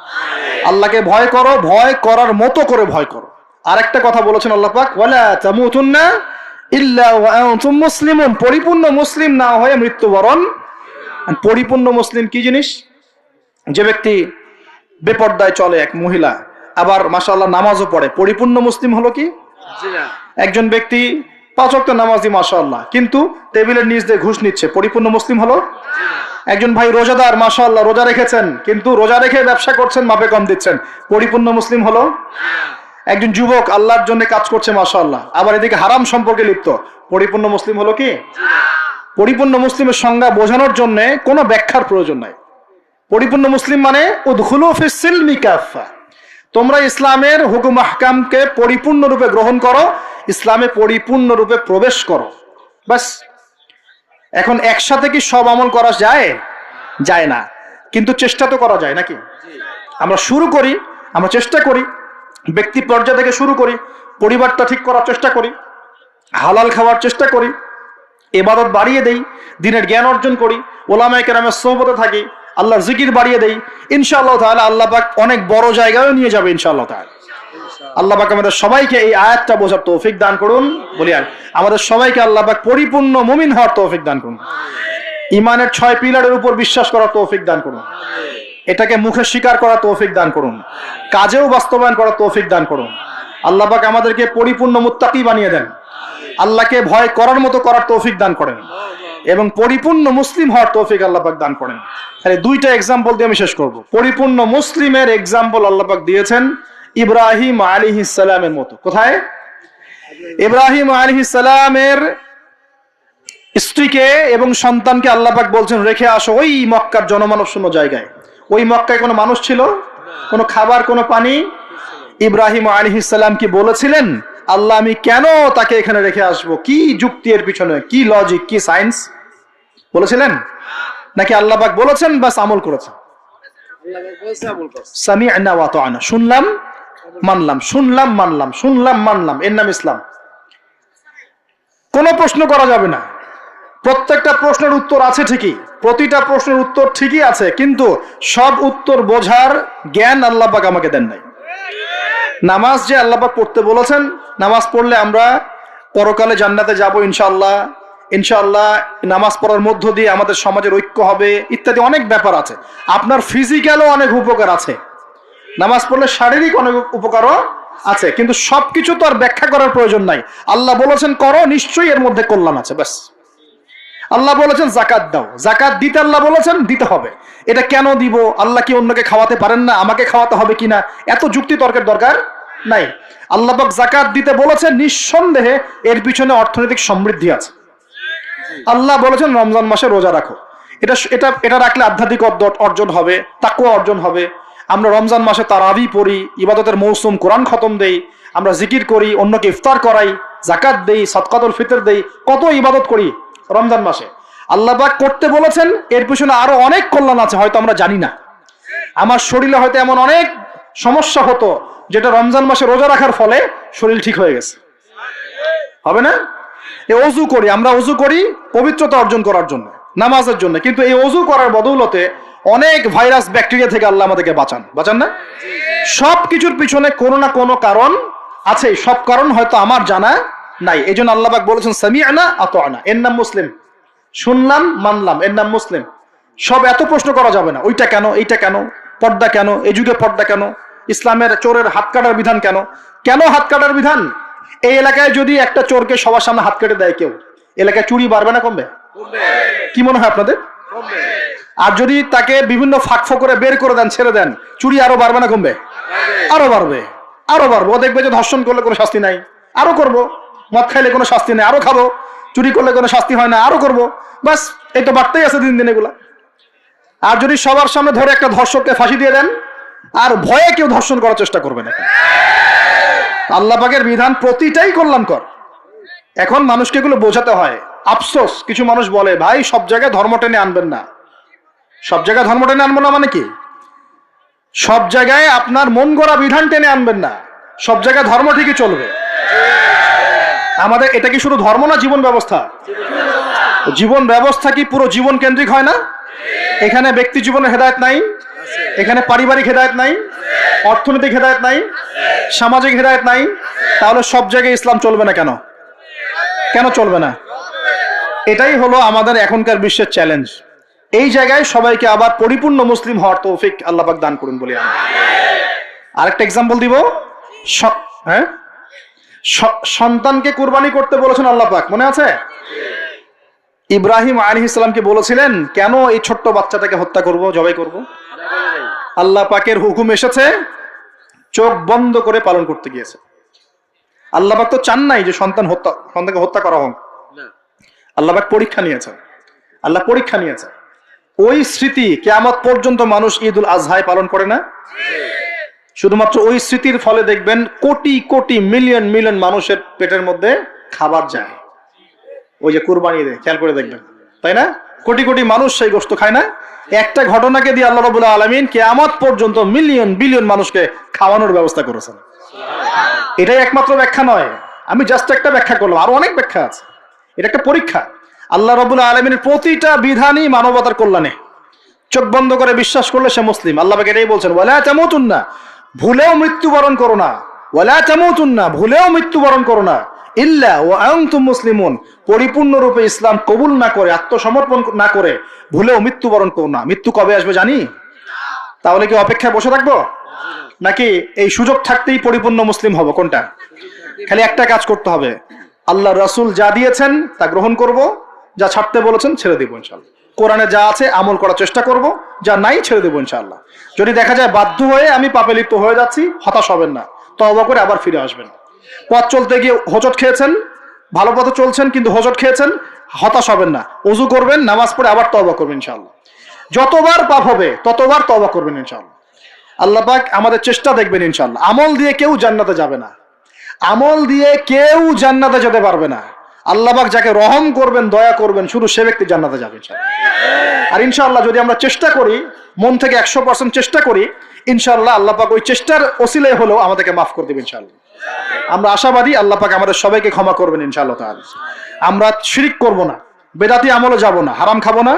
আল্লাহকে ভয় করো, ভয় করার মতো করে ভয় করো। আরেকটা কথা বলেছেন আল্লাহ পাক, ওয়ালা তামুতুন্না ইল্লা ওয়া আনতুম মুসলিমুন, পরিপূর্ণ মুসলিম না হয়ে মৃত্যুবরণ। পরিপূর্ণ মুসলিম কি জিনিস? যে ব্যক্তি বেপর্দায় চলে, এক মহিলা, আবার মাশাআল্লাহ নামাজও পড়ে, পরিপূর্ণ মুসলিম হলো কি? একজন ব্যক্তি 5 ওয়াক্ত নামাজি মাশাআল্লাহ, কিন্তু টেবিলের নিচ দিয়ে ঘুষ নিচ্ছে, পরিপূর্ণ মুসলিম হলো? একজন ভাই রোজাদার, মাশাআল্লাহ রোজা রেখেছেন, কিন্তু রোজা রেখে ব্যবসা করছেন, মাপে কম দিচ্ছেন, পরিপূর্ণ মুসলিম হলো? একজন যুবক আল্লাহর জন্য কাজ করছে মাশাআল্লাহ, আবার এদিকে হারাম সম্পর্কে লিপ্ত, পরিপূর্ণ মুসলিম হলো কি? পরিপূর্ণ মুসলিমের সংজ্ঞা বোঝানোর জন্য কোনো ব্যাখ্যার প্রয়োজন নাই। পরিপূর্ণ মুসলিম মানে উদখুলু ফিস সিলমি কাফা, তোমরা ইসলামের হুকুম আহকামকে পরিপূর্ণ রূপে গ্রহণ করো, ইসলামে পরিপূর্ণ রূপে প্রবেশ করো, বাস। এখন একসাথে কি সব আমল করা যায়? যায় না, কিন্তু চেষ্টা তো করা যায় নাকি? আমরা শুরু করি, আমরা চেষ্টা করি, ব্যক্তি পর্যায় থেকে শুরু করি, পরিবারটা ঠিক করার চেষ্টা করি, হালাল খাওয়ার চেষ্টা করি, ইবাদত বাড়িয়ে দেই, দিনের জ্ঞান অর্জন করি, ওলামায়ে কেরামের সোহবতে থাকি, আল্লাহর জিকির বাড়িয়ে দেই, ইনশাআল্লাহ তাআলা আল্লাহ পাক অনেক বড় জায়গায় নিয়ে যাবে ইনশাআল্লাহ তাআলা। আল্লাহ পাক আমাদের সবাইকে এই আয়াতটা বোঝার তৌফিক দান করুন। বলি আর আমাদের সবাইকে আল্লাহ পাক পরিপূর্ণ মুমিন হওয়ার তৌফিক দান করুন, ইমানের 6 পিলারের উপর বিশ্বাস করার তৌফিক দান করুন, এটাকে মুখে স্বীকার করার তৌফিক দান করুন, কাজেও বাস্তবায়ন করার তৌফিক দান করুন। আল্লাহ পাক আমাদেরকে পরিপূর্ণ মুত্তাকি বানিয়ে দেন, আল্লাহকে ভয় করার মতো করার তৌফিক দান করেন এবং পরিপূর্ণ মুসলিম হওয়ার তৌফিক আল্লাহ পাক দান করেন। তাহলে দুইটা এক্সাম্পল দিয়ে আমি শেষ করব। পরিপূর্ণ মুসলিমের এক্সাম্পল আল্লাহ পাক দিয়েছেন ইব্রাহিম আলাইহিস সালামের মতো। কোথায়? ইব্রাহিম আলাইহিস সালামের স্ত্রীকে এবং সন্তানকে আল্লাহ পাক বলছেন রেখে আসো ওই মক্কার জনমানব শূন্য জায়গায়। ওই মক্কায় কোনো মানুষ ছিল? কোনো খাবার, কোনো পানি? ইব্রাহিম আলাইহিস সালাম কি বলেছিলেন আল্লাহ আমি কেন তাকে এখানে রেখে আসবো? কি যুক্তি এর পিছনে, কি লজিক, কি সায়েন্স? বলেছিলেন নাকি আল্লাহ পাক বলেছেন বাস আমল করেছেন? সামি'না ওয়া আতা'না, শুনলাম মানলাম, শুনলাম মানলাম, শুনলাম মানলাম, এর নাম ইসলাম। কোনো প্রশ্ন করা যাবে না। প্রত্যেকটা প্রশ্নের উত্তর আছে ঠিকই, প্রতিটা প্রশ্নের উত্তর ঠিকই আছে, কিন্তু সব উত্তর বোঝার জ্ঞান আল্লাহ পাক আমাকে দেন নাই। নামাজ যে আল্লাহ পাক পড়তে বলেছেন, নামাজ পড়লে আমরা পরকালে জান্নাতে যাব ইনশাআল্লাহ, ইনশাআল্লাহ নামাজ পড়ার মধ্য দিয়ে আমাদের সমাজের ঐক্য হবে, ইত্যাদি অনেক ব্যাপার আছে। আপনার ফিজিক্যালও অনেক উপকার আছে, নামাজ পড়লে শারীরিক অনেক উপকারও আছে, কিন্তু সবকিছু তো আর ব্যাখ্যা করার প্রয়োজন নাই। আল্লাহ বলেছেন করো, নিশ্চয়ই এর মধ্যে কল্যাণ আছে, ব্যাস। আল্লাহ বলেছেন জাকাত দাও, জাকাত দিতে আল্লাহ বলেছেন দিতে হবে। এটা কেন দিব? আল্লাহ কি অন্যকে খাওয়াতে পারেন না? আমাকে খাওয়াতে হবে কিনা? এত যুক্তি তর্কের দরকার নাই। আল্লাহ পাক জাকাত দিতে বলেছেন, নিঃসন্দেহে এর পিছনে অর্থনৈতিক সমৃদ্ধি আছে। আল্লাহ বলেছেন রমজান মাসে রোজা রাখো, এটা এটা এটা রাখলে আধ্যাত্মিক অর্জন হবে, তাকওয়া অর্জন হবে। আমরা রমজান মাসে তারাবি পড়ি, ইবাদতের মৌসুম, কোরআন খতম দেই, আমরা জিকির করি, অন্যকে ইফতার করাই, জাকাত দেই, সদকাতুল ফিতর দেই, কত ইবাদত করি রমজান মাসে। আল্লাহ পাক করতে বলেছেন, এর পিছনে আরো অনেক কল্যাণ আছে, হয়তো আমরা জানি না। আমার শরীরে হয়তো এমন অনেক সমস্যা হতো যেটা রমজান মাসে রোজা রাখার ফলে শরীর ঠিক হয়ে গেছে, হবে না? এই অজু করি, আমরা অজু করি পবিত্রতা অর্জন করার জন্য, নামাজের জন্য, কিন্তু এই অজু করার বদৌলতে অনেক ভাইরাস ব্যাকটেরিয়া থেকে আল্লাহ আমাদেরকে বাঁচান না? সব কিছুর পিছনে কোনো না কোনো কারণ আছে, সব কারণ হয়তো আমার জানা নাই। এই জন্য আল্লাহ পাক বলেছেন সামি'না আতা'না, এর নাম মুসলিম। শুনলাম মানলাম, এর নাম মুসলিম। সব এত প্রশ্ন করা যাবে না, ওইটা কেন, এইটা কেন, পর্দা কেন, এই যুগে পর্দা কেন, ইসলামের চোরের হাত কাটার বিধান কেন? কেন হাত কাটার বিধান? এই এলাকায় যদি একটা চোরকে সবার সামনে হাত কেটে দেয় কেউ, এলাকায় চুরি বাড়বে না কমবে? কি মনে হয় আপনাদের? আর যদি তাকে বিভিন্ন ফাঁক করে বের করে দেন, ছেড়ে দেন, চুরি আরো বাড়বে না কমবে? আরো বাড়বে, আরো বাড়বে। ও দেখবে যে ধর্ষণ করলে কোনো শাস্তি নাই, আরো করব। মদ খাইলে কোনো শাস্তি নেই, আরো খাবো। চুরি করলে কোনো শাস্তি হয় না, আরো করব। বাস এই তো বাড়তেই আছে দিন দিন এগুলা। আর যদি সবার সামনে ধরে একটা ধর্ষককে ফাঁসি দিয়ে দেন, আর ভয়ে কেউ ধর্ষণ করার চেষ্টা করবে না। আল্লাহ পাকের বিধান প্রতিটাই কল্যাণকর। এখন মানুষকে এগুলো বোঝাতে হয়। আফসোস, কিছু মানুষ বলে ভাই সব জায়গায় ধর্ম টেনে আনবেন না। সব জায়গায় ধর্ম টেনে আনবো না মানে কি? সব জায়গায় আপনার মন গড়া বিধান টেনে আনবেন না, সব জায়গায় ধর্ম ঠিকই চলবে। আমাদের এটা কি শুধু ধর্ম না, জীবন ব্যবস্থা? জীবন ব্যবস্থা কি পুরো জীবন কেন্দ্রিক হয় না? এখানে ব্যক্তি জীবনের হেদায়েত নাই, এখানে পারিবারিক হেদায়েত নাই, অর্থনৈতিক হেদায়েত নাই, সামাজিক হেদায়েত নাই। তাহলে সব জায়গায় ইসলাম চলবে না কেন? কেন চলবে না? এটাই হলো আমাদের এখনকার বিশ্বের চ্যালেঞ্জ। এই জায়গায় সবাইকে আবার পরিপূর্ণ মুসলিম হওয়ার তৌফিক আল্লাহ পাক দান করুন বলি আমি। আরেকটা এক্সাম্পল দিব। হ্যাঁ, সন্তানকে কুরবানি করতে বলেছেন আল্লাহ পাক, মনে আছে? ইব্রাহিম আলাইহিস সালামকে বলেছিলেন কেন এই ছোট্ট বাচ্চাটাকে হত্যা করব, জবাই করব? আল্লাহ পাকের হুকুম এসেছে, চোখ বন্ধ করে পালন করতে গিয়েছে। আল্লাহ পাক তো চান নাই যে সন্তানকে হত্যা করা হোক। আল্লাহ পাক পরীক্ষা নিয়েছে, আল্লাহ পরীক্ষা নিয়েছে। ওই স্মৃতি কিয়ামত পর্যন্ত মানুষ ঈদুল আজহায় পালন করে না? শুধুমাত্র ওই স্মৃতির ফলে দেখবেন কোটি কোটি মিলিয়ন মিলিয়ন মানুষের পেটের মধ্যে খাবার যায়। ওই যে কুরবানি দেয়, খেয়াল করে দেখবেন, তাই না? কোটি কোটি মানুষ সেই গোশত খায় না? একটা ঘটনাকে দিয়ে আল্লাহ রাব্বুল আলামিন কিয়ামত পর্যন্ত মিলিয়ন বিলিয়ন মানুষকে খাওয়ানোর ব্যবস্থা করেছেন। এটাই একমাত্র ব্যাখ্যা নয়, আমি জাস্ট একটা ব্যাখ্যা করলাম, আরো অনেক ব্যাখ্যা আছে। এটা একটা পরীক্ষা। আল্লাহ রাব্বুল আলামিনের প্রতিটা বিধানই মানবতার কল্যাণে। চোখ বন্ধ করে বিশ্বাস করলে সে মুসলিম। আল্লাহ পাক এটাই বলছেন, ওয়ালা তামুতুন্না, ভুলেও মৃত্যুবরণ করো না, ওয়ালা তামুতুন্না, ভুলেও মৃত্যুবরণ করো না, ইল্লা ওয়া আনতুম মুসলিমুন, পরিপূর্ণরূপে ইসলাম কবুল না করে, আত্মসমর্পণ না করে ভুলেও মৃত্যুবরণ করো না। মৃত্যু কবে আসবে জানি? তাহলে কি অপেক্ষায় বসে থাকবো, নাকি এই সুযোগ থাকতেই পরিপূর্ণ মুসলিম হব? কোনটা? খালি একটা কাজ করতে হবে, আল্লাহ রাসূল যা দিয়েছেন তা গ্রহণ করব, যা ছাড়তে বলেছেন ছেড়ে দিব ইনশাআল্লাহ। কোরআনে যা আছে আমল করার চেষ্টা করব, যা নাই ছেড়ে দেবো ইনশাআল্লাহ। যদি দেখা যায় বাধ্য হয়ে আমি পাপে লিপ্ত হয়ে যাচ্ছি, হতাশ হবেন না, তওবা করে আবার ফিরে আসবেন। পথ চলতে গিয়ে হোঁচট খেয়েছেন, ভালো পথে চলছেন কিন্তু হোঁচট খেয়েছেন, হতাশ হবেন না, ওযু করবেন, নামাজ পড়ে আবার তওবা করবেন ইনশাআল্লাহ। যতবার পাপ হবে ততবার তওবা করবেন ইনশাআল্লাহ। আল্লাহ পাক আমাদের চেষ্টা দেখবেন ইনশাআল্লাহ। আমল দিয়ে কেউ জান্নাতে যাবে না, আমল দিয়ে কেউ জান্নাতে যেতে পারবে না। আল্লাহ পাক যাকে রহম করবেন, দয়া করবেন, শুধু সে ব্যক্তি জান্নাতে যাবে ইনশাআল্লাহ। আর ইনশাআল্লাহ যদি আমরা চেষ্টা করি, মন থেকে 100% চেষ্টা করি, ইনশাআল্লাহ আল্লাহ পাক ওই চেষ্টার ওসিলায় হলেও আমাদেরকে মাফ করে দেবেন ইনশাআল্লাহ। আমরা আশাবাদী আল্লাহ পাক আমাদের সবাইকে ক্ষমা করবেন ইনশাআল্লাহ তাআলা। আমরা শিরক করব না, বেদাতি আমলে যাব না, হারাম খাবো না,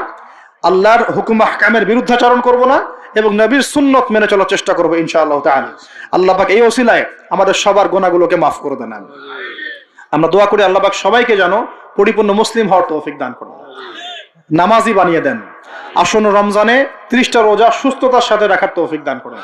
আল্লাহর হুকুম আহকামের বিরুদ্ধাচরণ করব না, এবং নবীর সুন্নত মেনে চলার চেষ্টা করবো ইনশাআল্লাহ তাআলা। আল্লাহ পাক এই ওসিলায় আমাদের সবার গুনাহগুলোকে মাফ করে দেন। আমরা দোয়া করি আল্লাহ পাক সবাইকে যেন পরিপূর্ণ মুসলিম হওয়ার তৌফিক দান করেন, নামাজি বানিয়ে দেন, আসন্ন রমজানে 30টা রোজা সুস্থতার সাথে রাখার তৌফিক দান করেন।